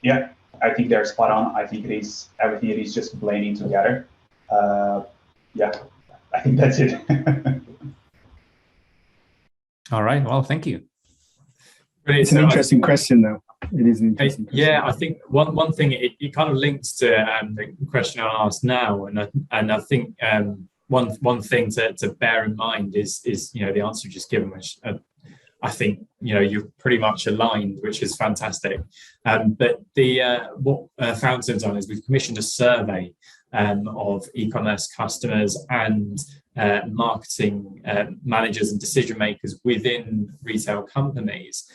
Speaker 5: yeah, I think they're spot on. I think it is everything. It is just blending together. Yeah, I think that's it.
Speaker 2: All right. Well, thank you.
Speaker 1: Brilliant.
Speaker 3: It's an interesting question, though. It is an interesting question.
Speaker 1: Yeah, I think one thing it kind of links to the question I asked now, and I think one thing to bear in mind is the answer you've just given, which I think you're pretty much aligned, which is fantastic. But what Founders have done is we've commissioned a survey of e-commerce customers and marketing managers and decision makers within retail companies.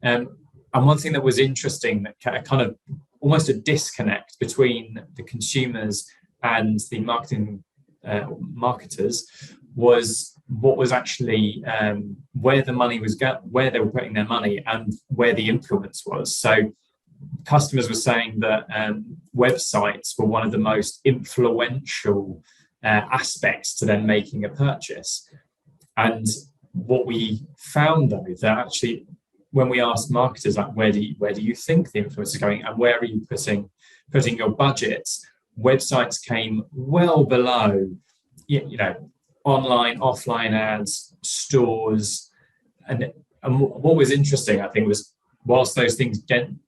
Speaker 1: And one thing that was interesting, that kind of almost a disconnect between the consumers and the marketers, was what was actually where the money was where they were putting their money and where the influence was. So customers were saying that websites were one of the most influential aspects to them making a purchase. And what we found, though, that actually when we asked marketers, like, where do you think the influence is going and where are you putting your budgets, websites came well below, online, offline ads, stores. And what was interesting, I think, was whilst those things did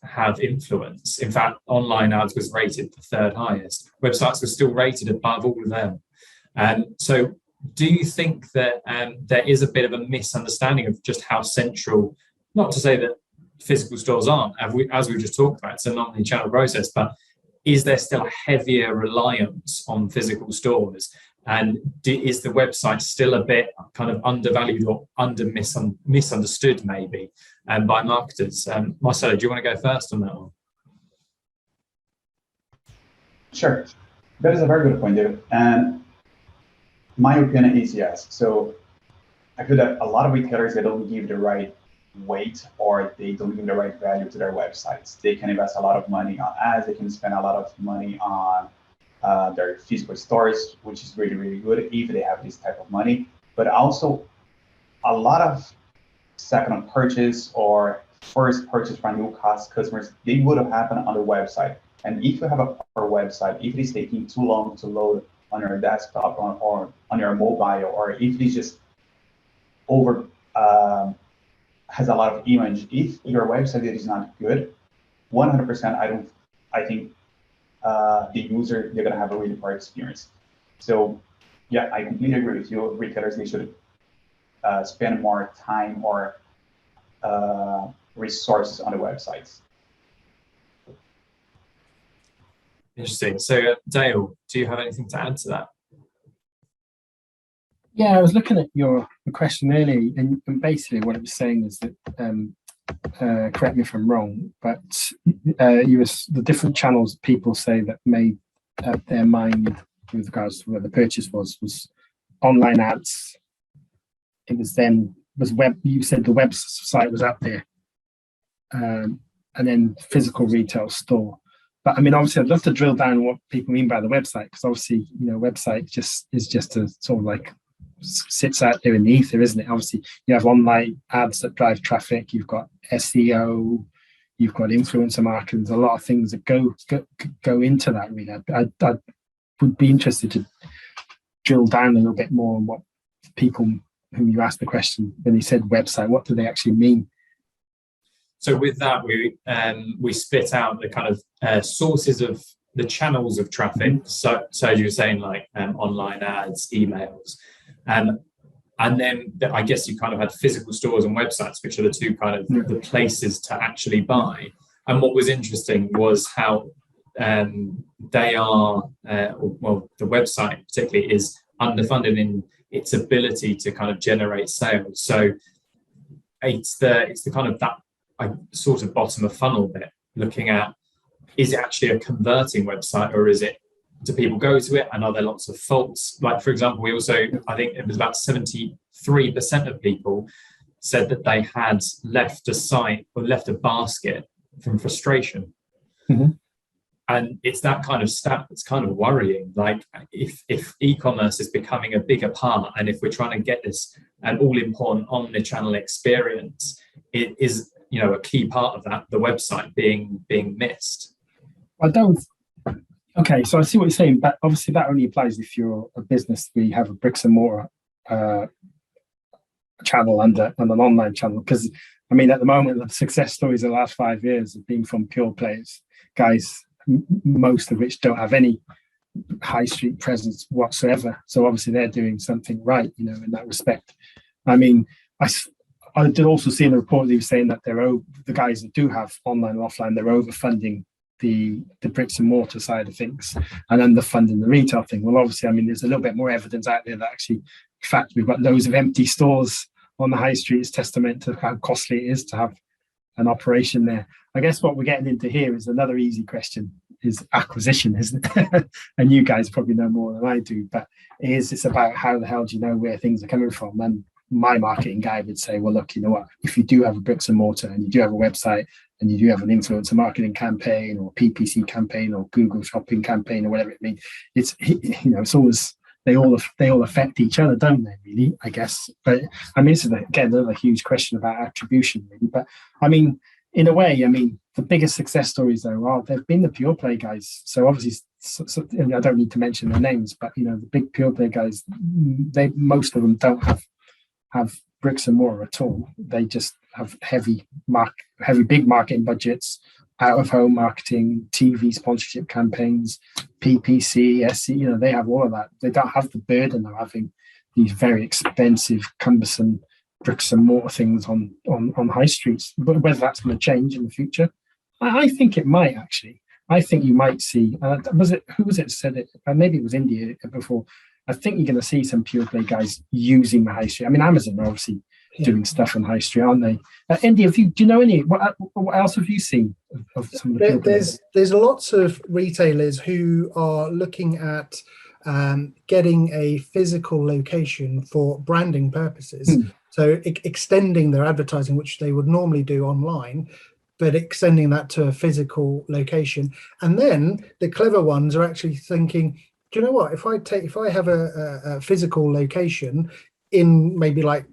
Speaker 1: have influence, in fact, online ads was rated the third highest. Websites were still rated above all of them. So do you think that there is a bit of a misunderstanding of just how central, not to say that physical stores aren't, as we just talked about, it's an omni-channel process, but is there still a heavier reliance on physical stores? And is the website still a bit kind of undervalued or misunderstood maybe by marketers? Marcelo, do you want to go first on that one?
Speaker 5: Sure. That is a very good point, David. And my opinion is yes. So I feel that a lot of retailers, they don't give the right weight or they don't give the right value to their websites. They can invest a lot of money on ads. They can spend a lot of money on their physical stores, which is really, really good if they have this type of money. But also a lot of second purchase or first purchase from new customers, they would have happened on the website. And if you have a poor website, if it is taking too long to load on your desktop or on your mobile, or if it is just has a lot of image, if your website is not good, 100%, I think the user, they're gonna have a really poor experience. So yeah, I completely agree with you. Retailers, they should spend more time or resources on the websites.
Speaker 1: Interesting. So Dale, do you have anything to add to that?
Speaker 3: Yeah, I was looking at your question earlier, and basically what it was saying is that, correct me if I'm wrong, but the different channels people say that made up their mind with regards to where the purchase was online ads. It was web. You said the website was up there, and then physical retail store. But I mean, obviously, I'd love to drill down what people mean by the website, because obviously, website is just a sort of like sits out there in the ether, isn't it? Obviously, you have online ads that drive traffic. You've got SEO. You've got influencer marketing. There's a lot of things that go into that. Really, I would be interested to drill down a little bit more on what people whom you asked the question when they said website, what do they actually mean?
Speaker 1: So with that, we split out the kind of sources of the channels of traffic. So as you were saying, like online ads, emails, and then I guess you kind of had physical stores and websites, which are the two kind of the places to actually buy. And what was interesting was how they are, well, the website particularly is underfunded in its ability to kind of generate sales. So it's the kind of that sort of bottom of funnel bit, looking at, is it actually a converting website, or do people go to it and are there lots of faults? Like, for example, I think it was about 73% of people said that they had left a site or left a basket from frustration. Mm-hmm. And it's that kind of stat that's kind of worrying. Like if e-commerce is becoming a bigger part, and if we're trying to get this an all-important omnichannel experience, it is, you know, a key part of that, the website being missed.
Speaker 3: I don't. Okay, so I see what you're saying, but obviously that only applies if you're a business where you have a bricks and mortar channel and an online channel. Because I mean, at the moment, the success stories of the last 5 years have been from pure players, guys, most of which don't have any high street presence whatsoever. So obviously they're doing something right, you know, in that respect. I mean, I did also see in the report that he was saying that the guys that do have online and offline, they're overfunding the bricks and mortar side of things and underfunding the retail thing. Well, obviously, I mean, there's a little bit more evidence out there that actually, in fact, we've got loads of empty stores on the high street is testament to how costly it is to have an operation there. I guess what we're getting into here is another easy question, is acquisition, isn't it? And you guys probably know more than I do, but it's about how the hell do you know where things are coming from? And my marketing guy would say, well, look, you know what, if you do have a bricks and mortar and you do have a website and you do have an influencer marketing campaign or PPC campaign or Google shopping campaign or whatever it means, it's, you know, it's always, they all affect each other, don't they, really, I guess. But I mean, this is, again, another huge question about attribution, really. But I mean, in a way, I mean, the biggest success stories, though, they've been the pure play guys. So obviously, I don't need to mention their names, but, you know, the big pure play guys, most of them don't have bricks and mortar at all. They just have heavy big marketing budgets, out-of-home marketing, TV sponsorship campaigns, PPC, SE, you know, they have all of that. They don't have the burden of having these very expensive, cumbersome bricks and mortar things on high streets. But whether that's going to change in the future, I think it might, actually. I think you might see, who was it said it? Maybe it was India before. I think you're going to see some pure play guys using the high street. I mean, Amazon are obviously doing stuff on high street, aren't they? India, do you know any? What else have you seen of some of the pure players?
Speaker 4: There's lots of retailers who are looking at getting a physical location for branding purposes. So extending their advertising, which they would normally do online, but extending that to a physical location. And then the clever ones are actually thinking, do you know what? If I have a physical location in maybe like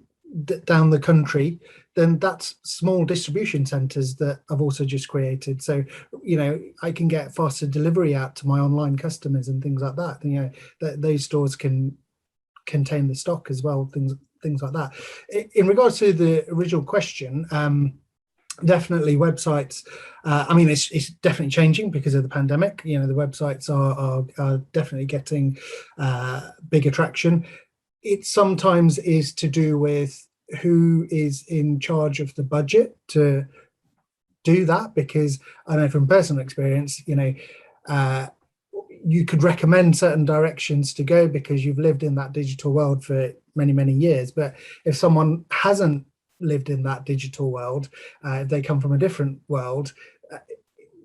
Speaker 4: down the country, then that's small distribution centers that I've also just created. So, you know, I can get faster delivery out to my online customers and things like that. You know, that those stores can contain the stock as well, things like that. In regards to the original question, definitely websites. I mean, it's definitely changing because of the pandemic. You know, the websites are definitely getting bigger traction. It sometimes is to do with who is in charge of the budget to do that, because I know from personal experience, you know, you could recommend certain directions to go because you've lived in that digital world for many, many years. But if someone hasn't lived in that digital world, they come from a different world,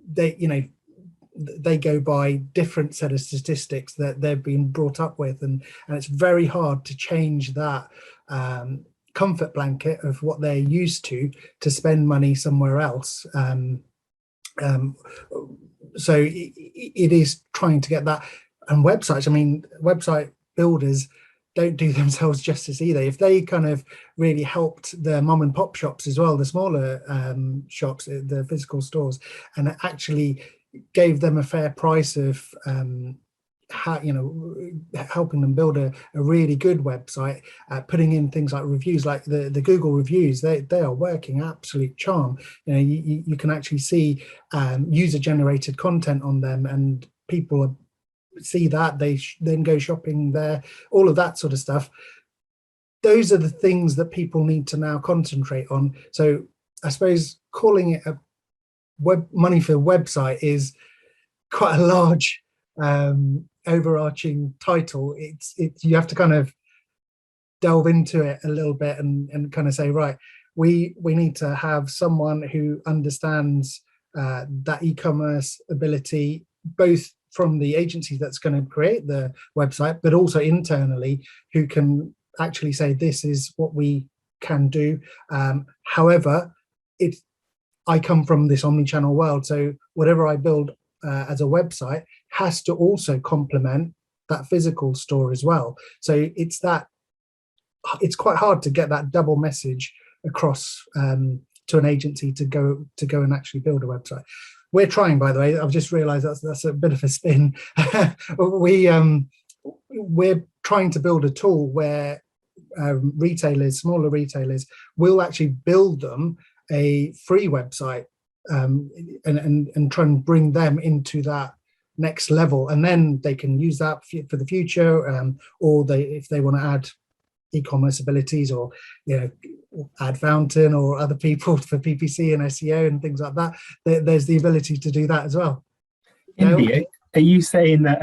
Speaker 4: they go by different set of statistics that they've been brought up with, and it's very hard to change that comfort blanket of what they're used to spend money somewhere else. So it is trying to get that. And websites, I mean, website builders don't do themselves justice either. If they kind of really helped the mom and pop shops as well, the smaller shops, the physical stores, and actually gave them a fair price of helping them build a really good website, putting in things like reviews, like the Google reviews, they are working absolute charm. You know, you can actually see user generated content on them, and people see that, they then go shopping there, all of that sort of stuff. Those are the things that people need to now concentrate on. So I suppose calling it a money for website is quite a large overarching title. It's you have to kind of delve into it a little bit and kind of say, right, we need to have someone who understands that e-commerce ability, both from the agency that's going to create the website, but also internally, who can actually say, this is what we can do. However, I come from this omni-channel world, so whatever I build as a website has to also complement that physical store as well. So it's quite hard to get that double message across to an agency to go and actually build a website. We're trying, by the way. I've just realised that's a bit of a spin. We're trying to build a tool where retailers, smaller retailers, will actually build them a free website and try and bring them into that next level, and then they can use that for the future, or if they want to add e-commerce abilities, or add Fountain or other people for PPC and SEO and things like that. There's the ability to do that as well.
Speaker 3: Indy, are you saying that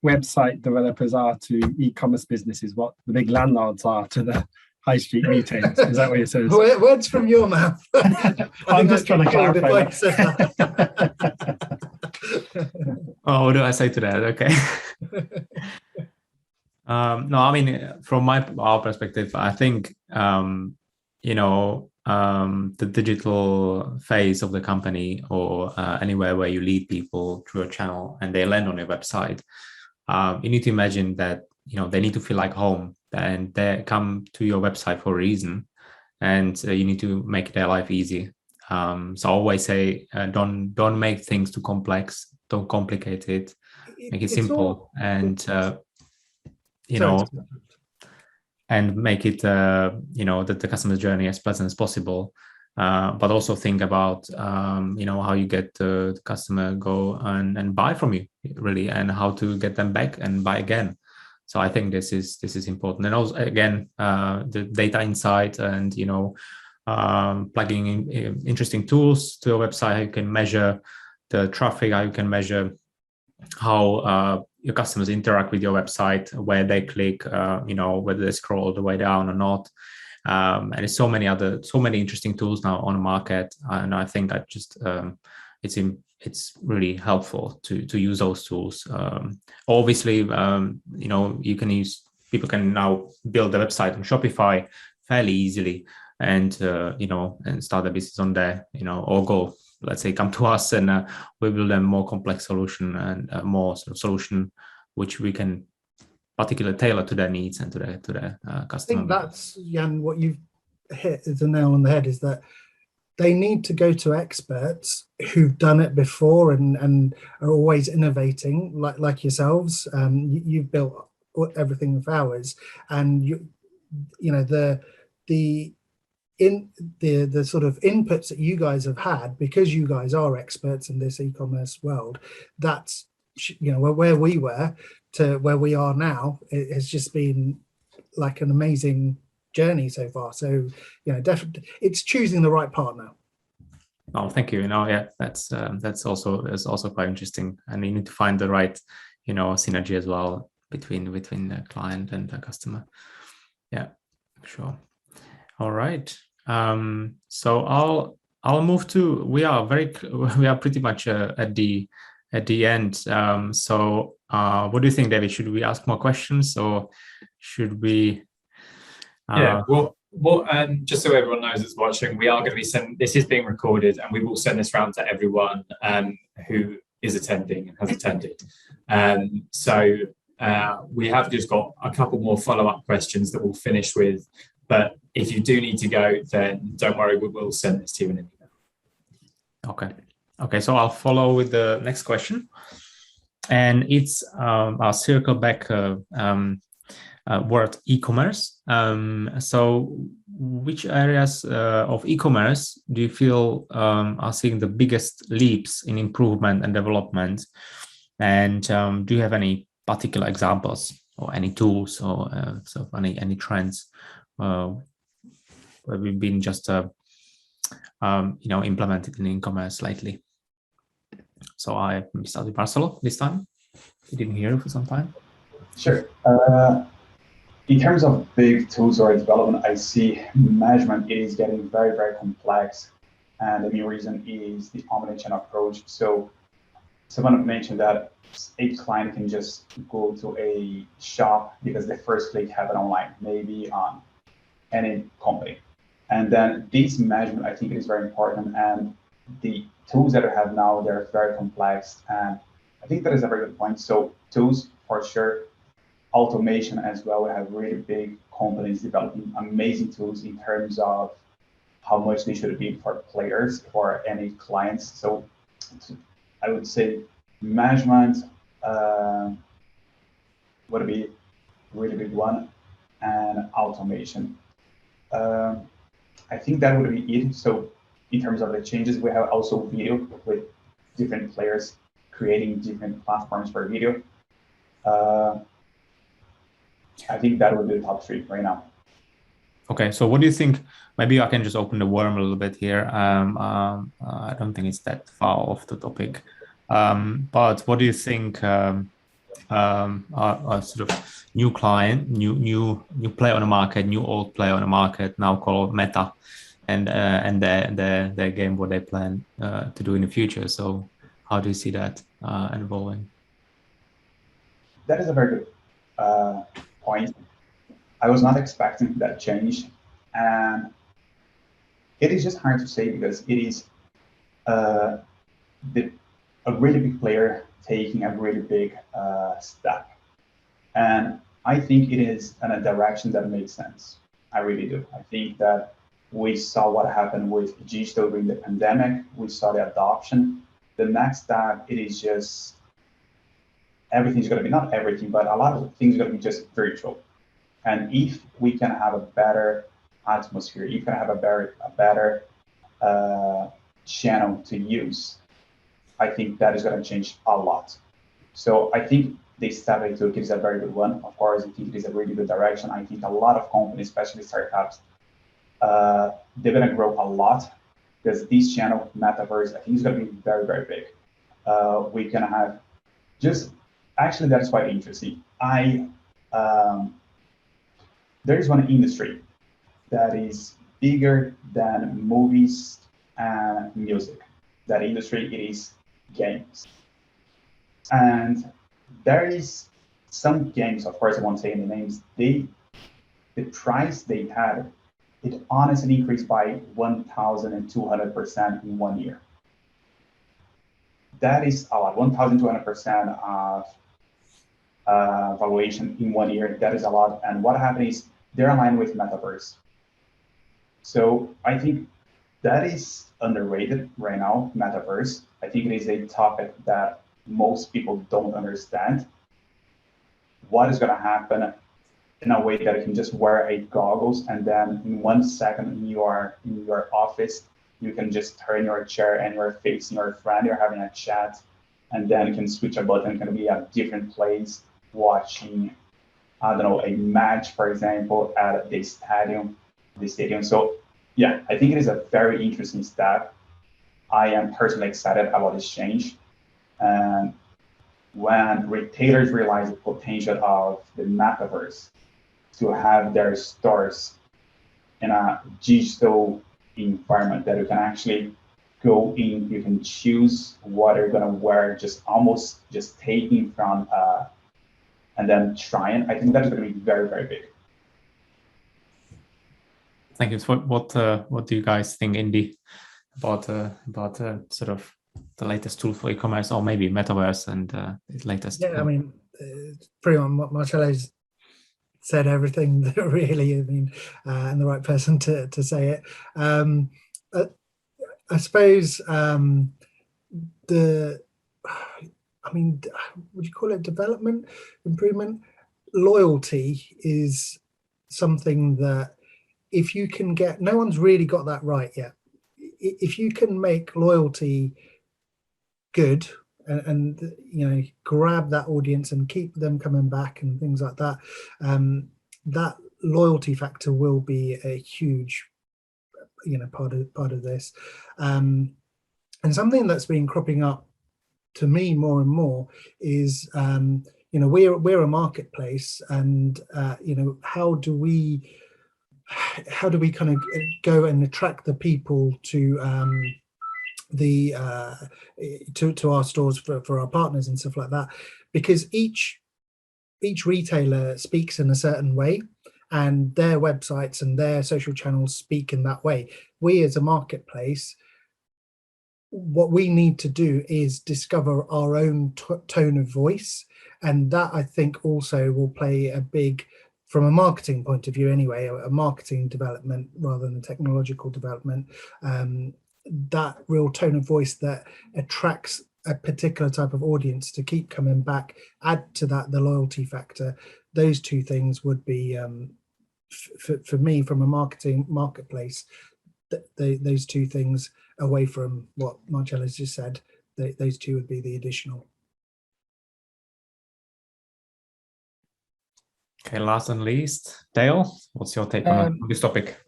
Speaker 3: website developers are to e-commerce businesses what the big landlords are to the high street retailers? Is that what you're saying?
Speaker 4: Words from your mouth.
Speaker 3: I'm just trying to clarify.
Speaker 2: Oh, what do I say to that? Okay. No, I mean, from our perspective, I think the digital phase of the company, or anywhere where you lead people through a channel and they land on your website, you need to imagine that they need to feel like home, and they come to your website for a reason, and you need to make their life easy. So I always say, don't make things too complex. Don't complicate it. Make it simple, and and make it the customer's journey as pleasant as possible. But also think about how you get the customer go and buy from you, really, and how to get them back and buy again. So I think this is important. And also, again, the data insight and plugging in interesting tools to your website. How you can measure the traffic, how you can measure how your customers interact with your website, where they click, whether they scroll all the way down or not. And there's so many interesting tools now on the market, and I think it's really helpful to use those tools. Obviously, people can now build a website on Shopify fairly easily, and and start a business on there, or go, let's say, come to us and we build a more complex solution and a more sort of solution which we can particularly tailor to their needs and to their customer.
Speaker 4: I think that's, Jan, what you've hit is the nail on the head, is that they need to go to experts who've done it before and are always innovating, like yourselves. You've built everything with hours, and the sort of inputs that you guys have had, because you guys are experts in this e-commerce world, that's where we were to where we are now. It has just been like an amazing journey so far. So definitely it's choosing the right partner.
Speaker 2: Oh, thank you. Yeah, that's also quite interesting, and you need to find the right synergy as well between the client and the customer. Yeah, sure. All right. So I'll move to. We are pretty much at the end. So what do you think, David? Should we ask more questions, or should we?
Speaker 1: Yeah. Well, just so everyone knows that's watching, we are going to be sending. This is being recorded, and we will send this round to everyone who is attending and has attended. So we have just got a couple more follow-up questions that we'll finish with. But if you do need to go, then don't worry, we will send this to you in an email.
Speaker 2: Okay, so I'll follow with the next question. And it's, I'll circle back word e-commerce. So which areas of e-commerce do you feel are seeing the biggest leaps in improvement and development? And do you have any particular examples or any tools or any trends where we've been just implemented in e-commerce lately? So I start with Marcelo this time. We didn't hear you for some time.
Speaker 5: Sure. In terms of big tools or development, I see management is getting very, very complex. And the main reason is the omnichannel approach. So someone mentioned that a client can just go to a shop because the first click happened online, maybe on any company. And then this management, I think, is very important. And the tools that we have now, they're very complex, and I think that is a very good point. So tools for sure, automation as well. We have really big companies developing amazing tools in terms of how much they should be for players, for any clients. So I would say management would be a really big one, and automation. I think that would be it. So in terms of the changes, we have also video with different players creating different platforms for video. I think that would be the top three right now.
Speaker 2: Okay, so what do you think? Maybe I can just open the worm a little bit here. I don't think it's that far off the topic, but what do you think are sort of new client, new player on the market, new old player on the market now called Meta, and their game, what they plan to do in the future? So how do you see that evolving?
Speaker 5: That is a very good point. I was not expecting that change, and it is just hard to say because it is a really big player taking a really big step, and I think it is in a direction that makes sense. I really do. I think that we saw what happened with digital during the pandemic. We saw the adoption. The next step, it is just everything's going to be, not everything, but a lot of things are going to be just virtual. And if we can have a better atmosphere, if you can have a better channel to use, I think that is going to change a lot. So I think the step they took is a very good one. Of course, I think it is a really good direction. I think a lot of companies, especially startups, they're going to grow a lot because this channel, Metaverse, I think is going to be very, very big. We can have actually, that's quite interesting. There is one industry that is bigger than movies and music. That industry, it is games. And there is some games, of course, I won't say any names, the price they had, it honestly increased by 1,200% in 1 year. That is a lot, 1,200% of valuation in 1 year. That is a lot. And what happened is they're aligned with Metaverse. So I think that is underrated right now, Metaverse. I think it is a topic that most people don't understand. What is going to happen in a way that you can just wear a goggles and then in 1 second you are in your office, you can just turn your chair and you're facing your friend, you're having a chat, and then you can switch a button, can be a different place, watching, I don't know, a match, for example, at the stadium. So yeah, I think it is a very interesting step. I am personally excited about this change. And when retailers realize the potential of the Metaverse to have their stores in a digital environment that you can actually go in, you can choose what you're going to wear, almost taking from and then trying. I think that's going to be very, very big.
Speaker 2: Thank you. So what do you guys think, Indy, about sort of the latest tool for e-commerce, or maybe Metaverse and its latest?
Speaker 4: Yeah, I mean, pretty much Marcello's said everything that really, and the right person to say it. I suppose would you call it development, improvement? Loyalty is something that if you can get, no one's really got that right yet. If you can make loyalty good and grab that audience and keep them coming back and things like that, that loyalty factor will be a huge part of this. And something that's been cropping up to me more and more is we're a marketplace, and how do we kind of go and attract the people to to our stores for our partners and stuff like that, because each retailer speaks in a certain way and their websites and their social channels speak in that way. We as a marketplace what we need to do is discover our own tone of voice, and that I think also will play a big, from a marketing point of view anyway, a marketing development rather than a technological development, that real tone of voice that attracts a particular type of audience to keep coming back, add to that the loyalty factor. Those two things would be, for me, from a marketplace, those two things, away from what Marcella's just said, those two would be the additional.
Speaker 2: Okay, last and least, Dale, what's your take on this topic?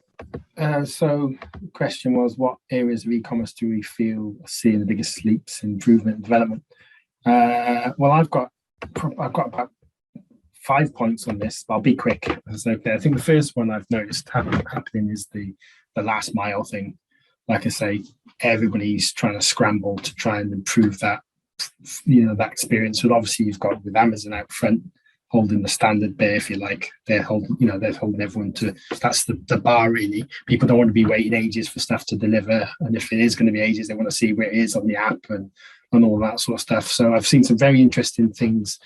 Speaker 3: So the question was, what areas of e-commerce do we feel are seeing the biggest leaps in improvement and development? Well, I've got about 5 points on this, but I'll be quick. I think the first one I've noticed happening is the last mile thing. Like I say, everybody's trying to scramble to try and improve that, that experience. But obviously, you've got with Amazon out front holding the standard there, if you like. They're holding everyone to, that's the bar really. People don't want to be waiting ages for stuff to deliver, and if it is going to be ages, they want to see where it is on the app and all that sort of stuff. So I've seen some very interesting things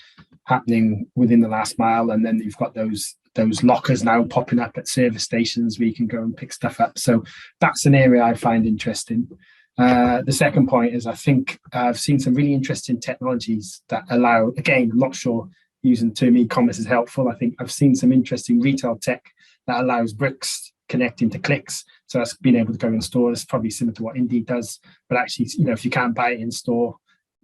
Speaker 3: happening within the last mile, and then you've got those lockers now popping up at service stations where you can go and pick stuff up. So that's an area I find interesting. The second point is, I think I've seen some really interesting technologies that allow, again, I'm not sure using the term e-commerce is helpful. I think I've seen some interesting retail tech that allows bricks connecting to clicks. So that's being able to go in store. It's probably similar to what Indeed does, but actually, if you can't buy it in store,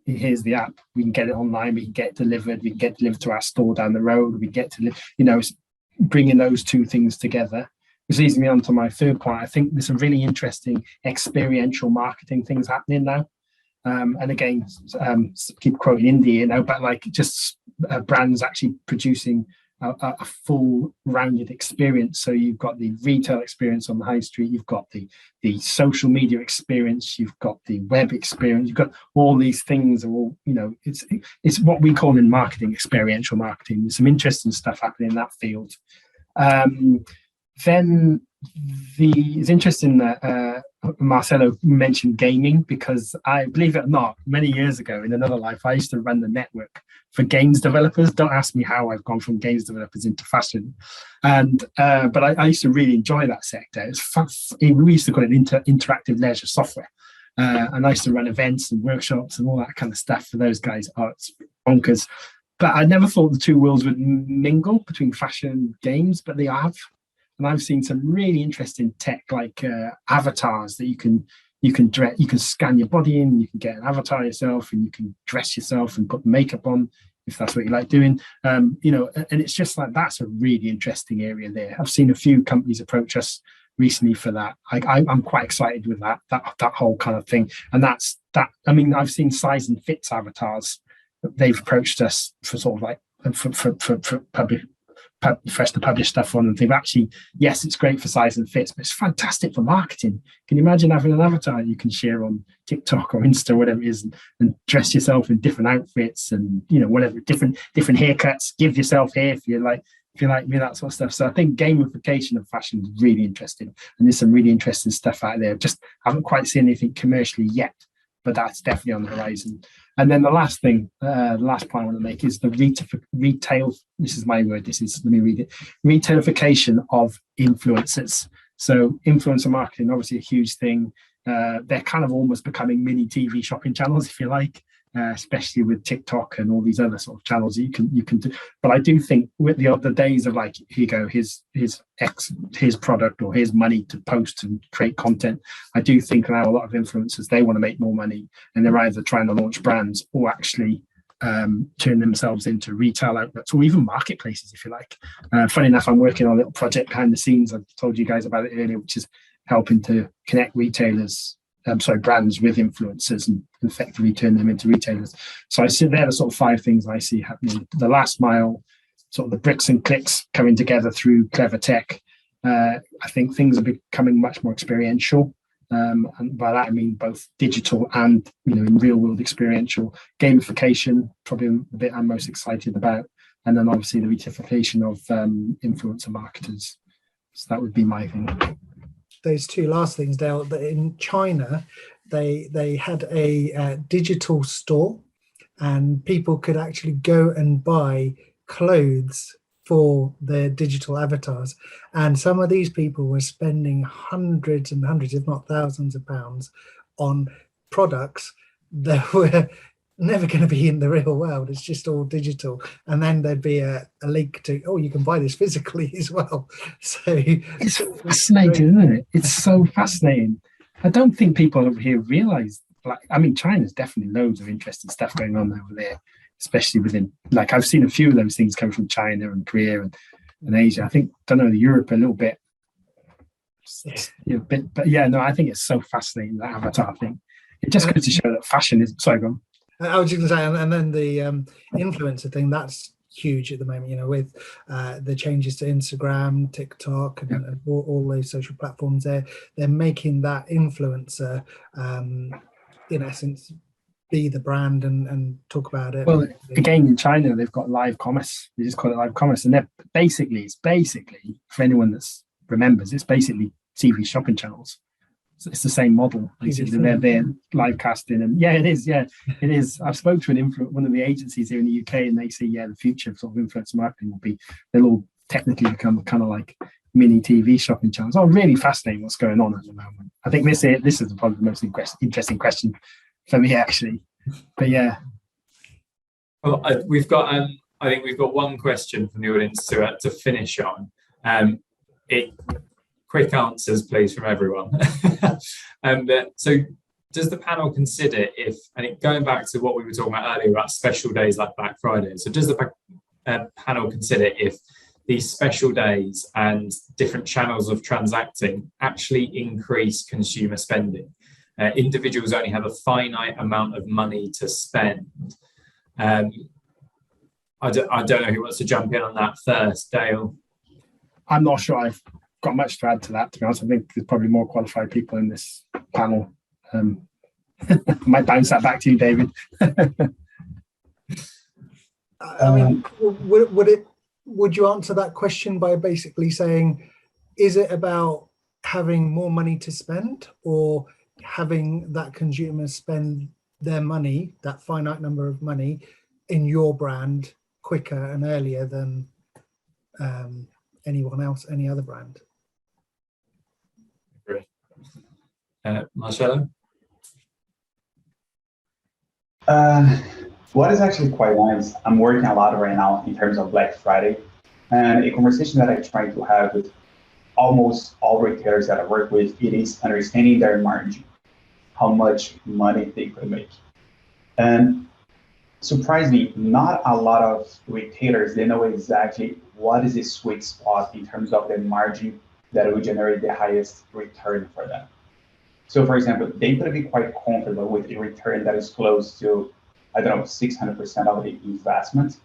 Speaker 3: here's the app. We can get it online. We can get it delivered. We can get it delivered to our store down the road. We get to, it's bringing those two things together. Which leads me on to my third point. I think there's some really interesting experiential marketing things happening now. And again, keep quoting India, but like just brands actually producing a full rounded experience. So you've got the retail experience on the high street, you've got the social media experience, you've got the web experience, you've got all these things are all, it's what we call in marketing experiential marketing. There's some interesting stuff happening in that field. Then it's interesting that Marcelo mentioned gaming, because I believe it or not, many years ago in another life, I used to run the network for games developers. Don't ask me how I've gone from games developers into fashion. And but I used to really enjoy that sector. It's fun. We used to call it interactive leisure software. And I used to run events and workshops and all that kind of stuff for those guys. Oh, it's bonkers. But I never thought the two worlds would mingle between fashion and games, but they have. And I've seen some really interesting tech, like avatars that you can scan your body in, you can get an avatar yourself, and you can dress yourself and put makeup on if that's what you like doing. And it's just like, that's a really interesting area there. I've seen a few companies approach us recently for that. I'm quite excited with that whole kind of thing. And that's that. I mean, I've seen size and fits avatars. They've approached us for sort of like for us to publish stuff on, and they've actually, yes, it's great for size and fits, but it's fantastic for marketing. Can you imagine having an avatar you can share on TikTok or Insta, whatever it is, and dress yourself in different outfits and whatever, different haircuts, give yourself hair if you like me, that sort of stuff. So I think gamification of fashion is really interesting, and there's some really interesting stuff out there. Just haven't quite seen anything commercially yet, but that's definitely on the horizon. And then the last thing, the last point I want to make is the retail. This is my word. Let me read it. Retailification of influencers. So influencer marketing, obviously a huge thing. They're kind of almost becoming mini TV shopping channels, if you like, especially with TikTok and all these other sort of channels that you can do. But I do think with the days of like, here you go, his product or his money to post and create content, I do think now a lot of influencers, they want to make more money, and they're either trying to launch brands or actually turn themselves into retail outlets or even marketplaces, if you like. Funny enough, I'm working on a little project behind the scenes. I've told you guys about it earlier, which is helping to connect brands with influencers and effectively turn them into retailers. So I see there are sort of 5 things I see happening. The last mile, sort of the bricks and clicks coming together through clever tech. I think things are becoming much more experiential. And by that I mean both digital and in real world experiential. Gamification, probably the bit I'm most excited about. And then obviously the retailification of influencer marketers. So that would be my thing.
Speaker 4: Those two last things, Dale, that in China, they had a digital store, and people could actually go and buy clothes for their digital avatars. And some of these people were spending hundreds and hundreds, if not thousands of pounds on products that were never going to be in the real world. It's just all digital. And then there'd be a link to, oh, you can buy this physically as well. So
Speaker 3: it's fascinating, isn't it? It's so fascinating. I don't think people over here realize, like, I mean, China's definitely loads of interesting stuff going on over there, especially within, like, I've seen a few of those things come from China and Korea and Asia. I think, don't know, Europe a little bit. But yeah, no, I think it's so fascinating, that avatar thing. It just goes to show that fashion is, sorry, go on.
Speaker 4: I was just going to say, and then the influencer thing, that's huge at the moment, you know, with the changes to Instagram, TikTok, and all those social platforms. They're making that influencer, in essence, be the brand and talk about it.
Speaker 3: Well, again, in China, they've got live commerce. They just call it live commerce. And it's basically, for anyone that remembers, it's basically TV shopping channels. So it's the same model. Basically, they're live casting, and yeah, it is. Yeah, it is. I've spoken to one of the agencies here in the UK, and they say, yeah, the future of sort of influencer marketing will be, they'll all technically become kind of like mini TV shopping channels. Oh, really fascinating what's going on at the moment. I think this is probably the most interesting question for me, actually. But yeah.
Speaker 1: Well, we've got. I think we've got one question from the audience to finish on. Quick answers, please, from everyone. So does the panel consider going back to what we were talking about earlier about special days like Black Friday, so does the panel consider if these special days and different channels of transacting actually increase consumer spending? Individuals only have a finite amount of money to spend. I don't know who wants to jump in on that first, Dale.
Speaker 3: I'm not sure I've got much to add to that, to be honest. I think there's probably more qualified people in this panel. Might bounce that back to you, David.
Speaker 4: I mean, would you answer that question by basically saying, is it about having more money to spend, or having that consumer spend their money, that finite number of money, in your brand quicker and earlier than anyone else, any other brand?
Speaker 1: Marcelo?
Speaker 5: What is actually quite nice, I'm working a lot right now in terms of Black Friday, and a conversation that I try to have with almost all retailers that I work with, it is understanding their margin, how much money they could make. And surprisingly, not a lot of retailers, they know exactly what is the sweet spot in terms of the margin that will generate the highest return for them. So for example, they could be quite comfortable with a return that is close to, I don't know, 600% of the investment.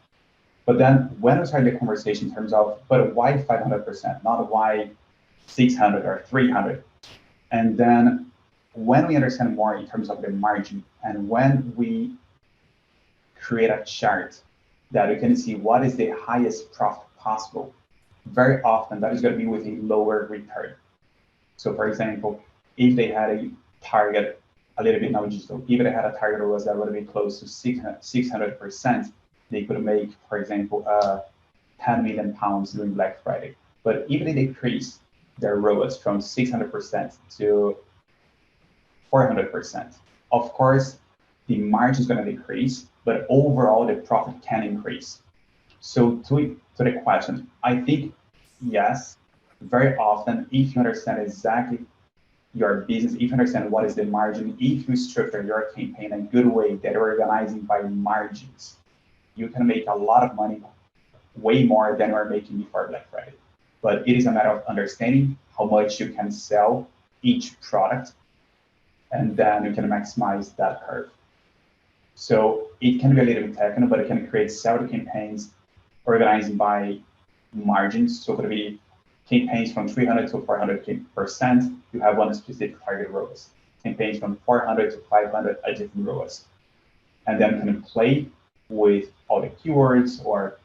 Speaker 5: But then when we start the conversation in terms of, but why 500%, not why 600 or 300? And then when we understand more in terms of the margin, and when we create a chart that we can see what is the highest profit possible, very often that is going to be with a lower return. So for example, if they had a target, a little bit now digital, even they had a target ROAS that would be close to 600%, they could make, for example, 10 million pounds during Black Friday. But even if they decrease their ROAS from 600% to 400%, of course, the margin is going to decrease, but overall the profit can increase. So to the question, I think, yes, very often, if you understand exactly your business, if you understand what is the margin, if you structure your campaign in a good way that you're organizing by margins, you can make a lot of money, way more than you were making before Black Friday. But it is a matter of understanding how much you can sell each product, and then you can maximize that curve. So it can be a little bit technical, but it can create several campaigns organizing by margins. So it could be campaigns from 300 to 400%, you have one specific target ROAS. Campaigns from 400 to 500, a different ROAS. And then you can play with all the keywords or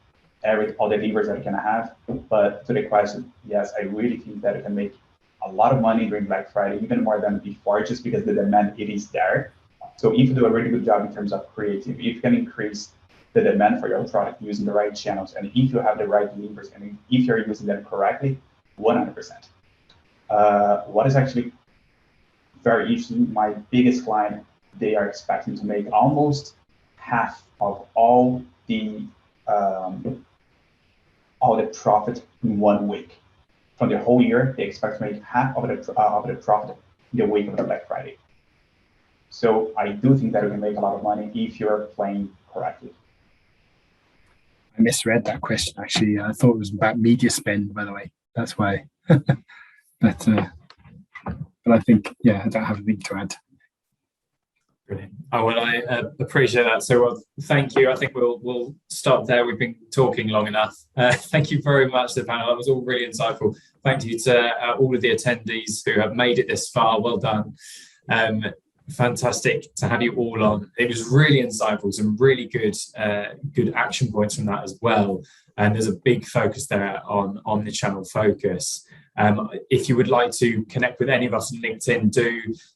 Speaker 5: all the levers that you can have. But to the question, yes, I really think that you can make a lot of money during Black Friday, even more than before, just because the demand, it is there. So if you do a really good job in terms of creative, if you can increase the demand for your product using the right channels, and if you have the right levers, and if you're using them correctly, 100%. What is actually very interesting, my biggest client, they are expecting to make almost half of all the profit in 1 week. From the whole year, they expect to make half of the profit in the week of the Black Friday. So I do think that you can make a lot of money if you're playing correctly.
Speaker 3: I misread that question, actually. I thought it was about media spend, by the way. That's why. But I think, yeah, I don't have anything to add.
Speaker 1: Brilliant. Oh, well, I appreciate that. So, well, thank you. I think we'll stop there. We've been talking long enough. Thank you very much to the panel. That was all really insightful. Thank you to all of the attendees who have made it this far. Well done. Fantastic to have you all on. It was really insightful. Some really good action points from that as well. And there's a big focus there on the channel focus. If you would like to connect with any of us on LinkedIn,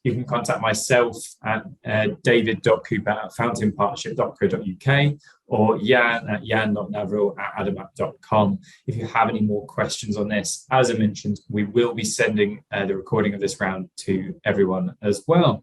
Speaker 1: you can contact myself at david.cooper@fountainpartnership.co.uk or Jan at jan.navril@adamat.com. If you have any more questions on this, as I mentioned, we will be sending the recording of this round to everyone as well.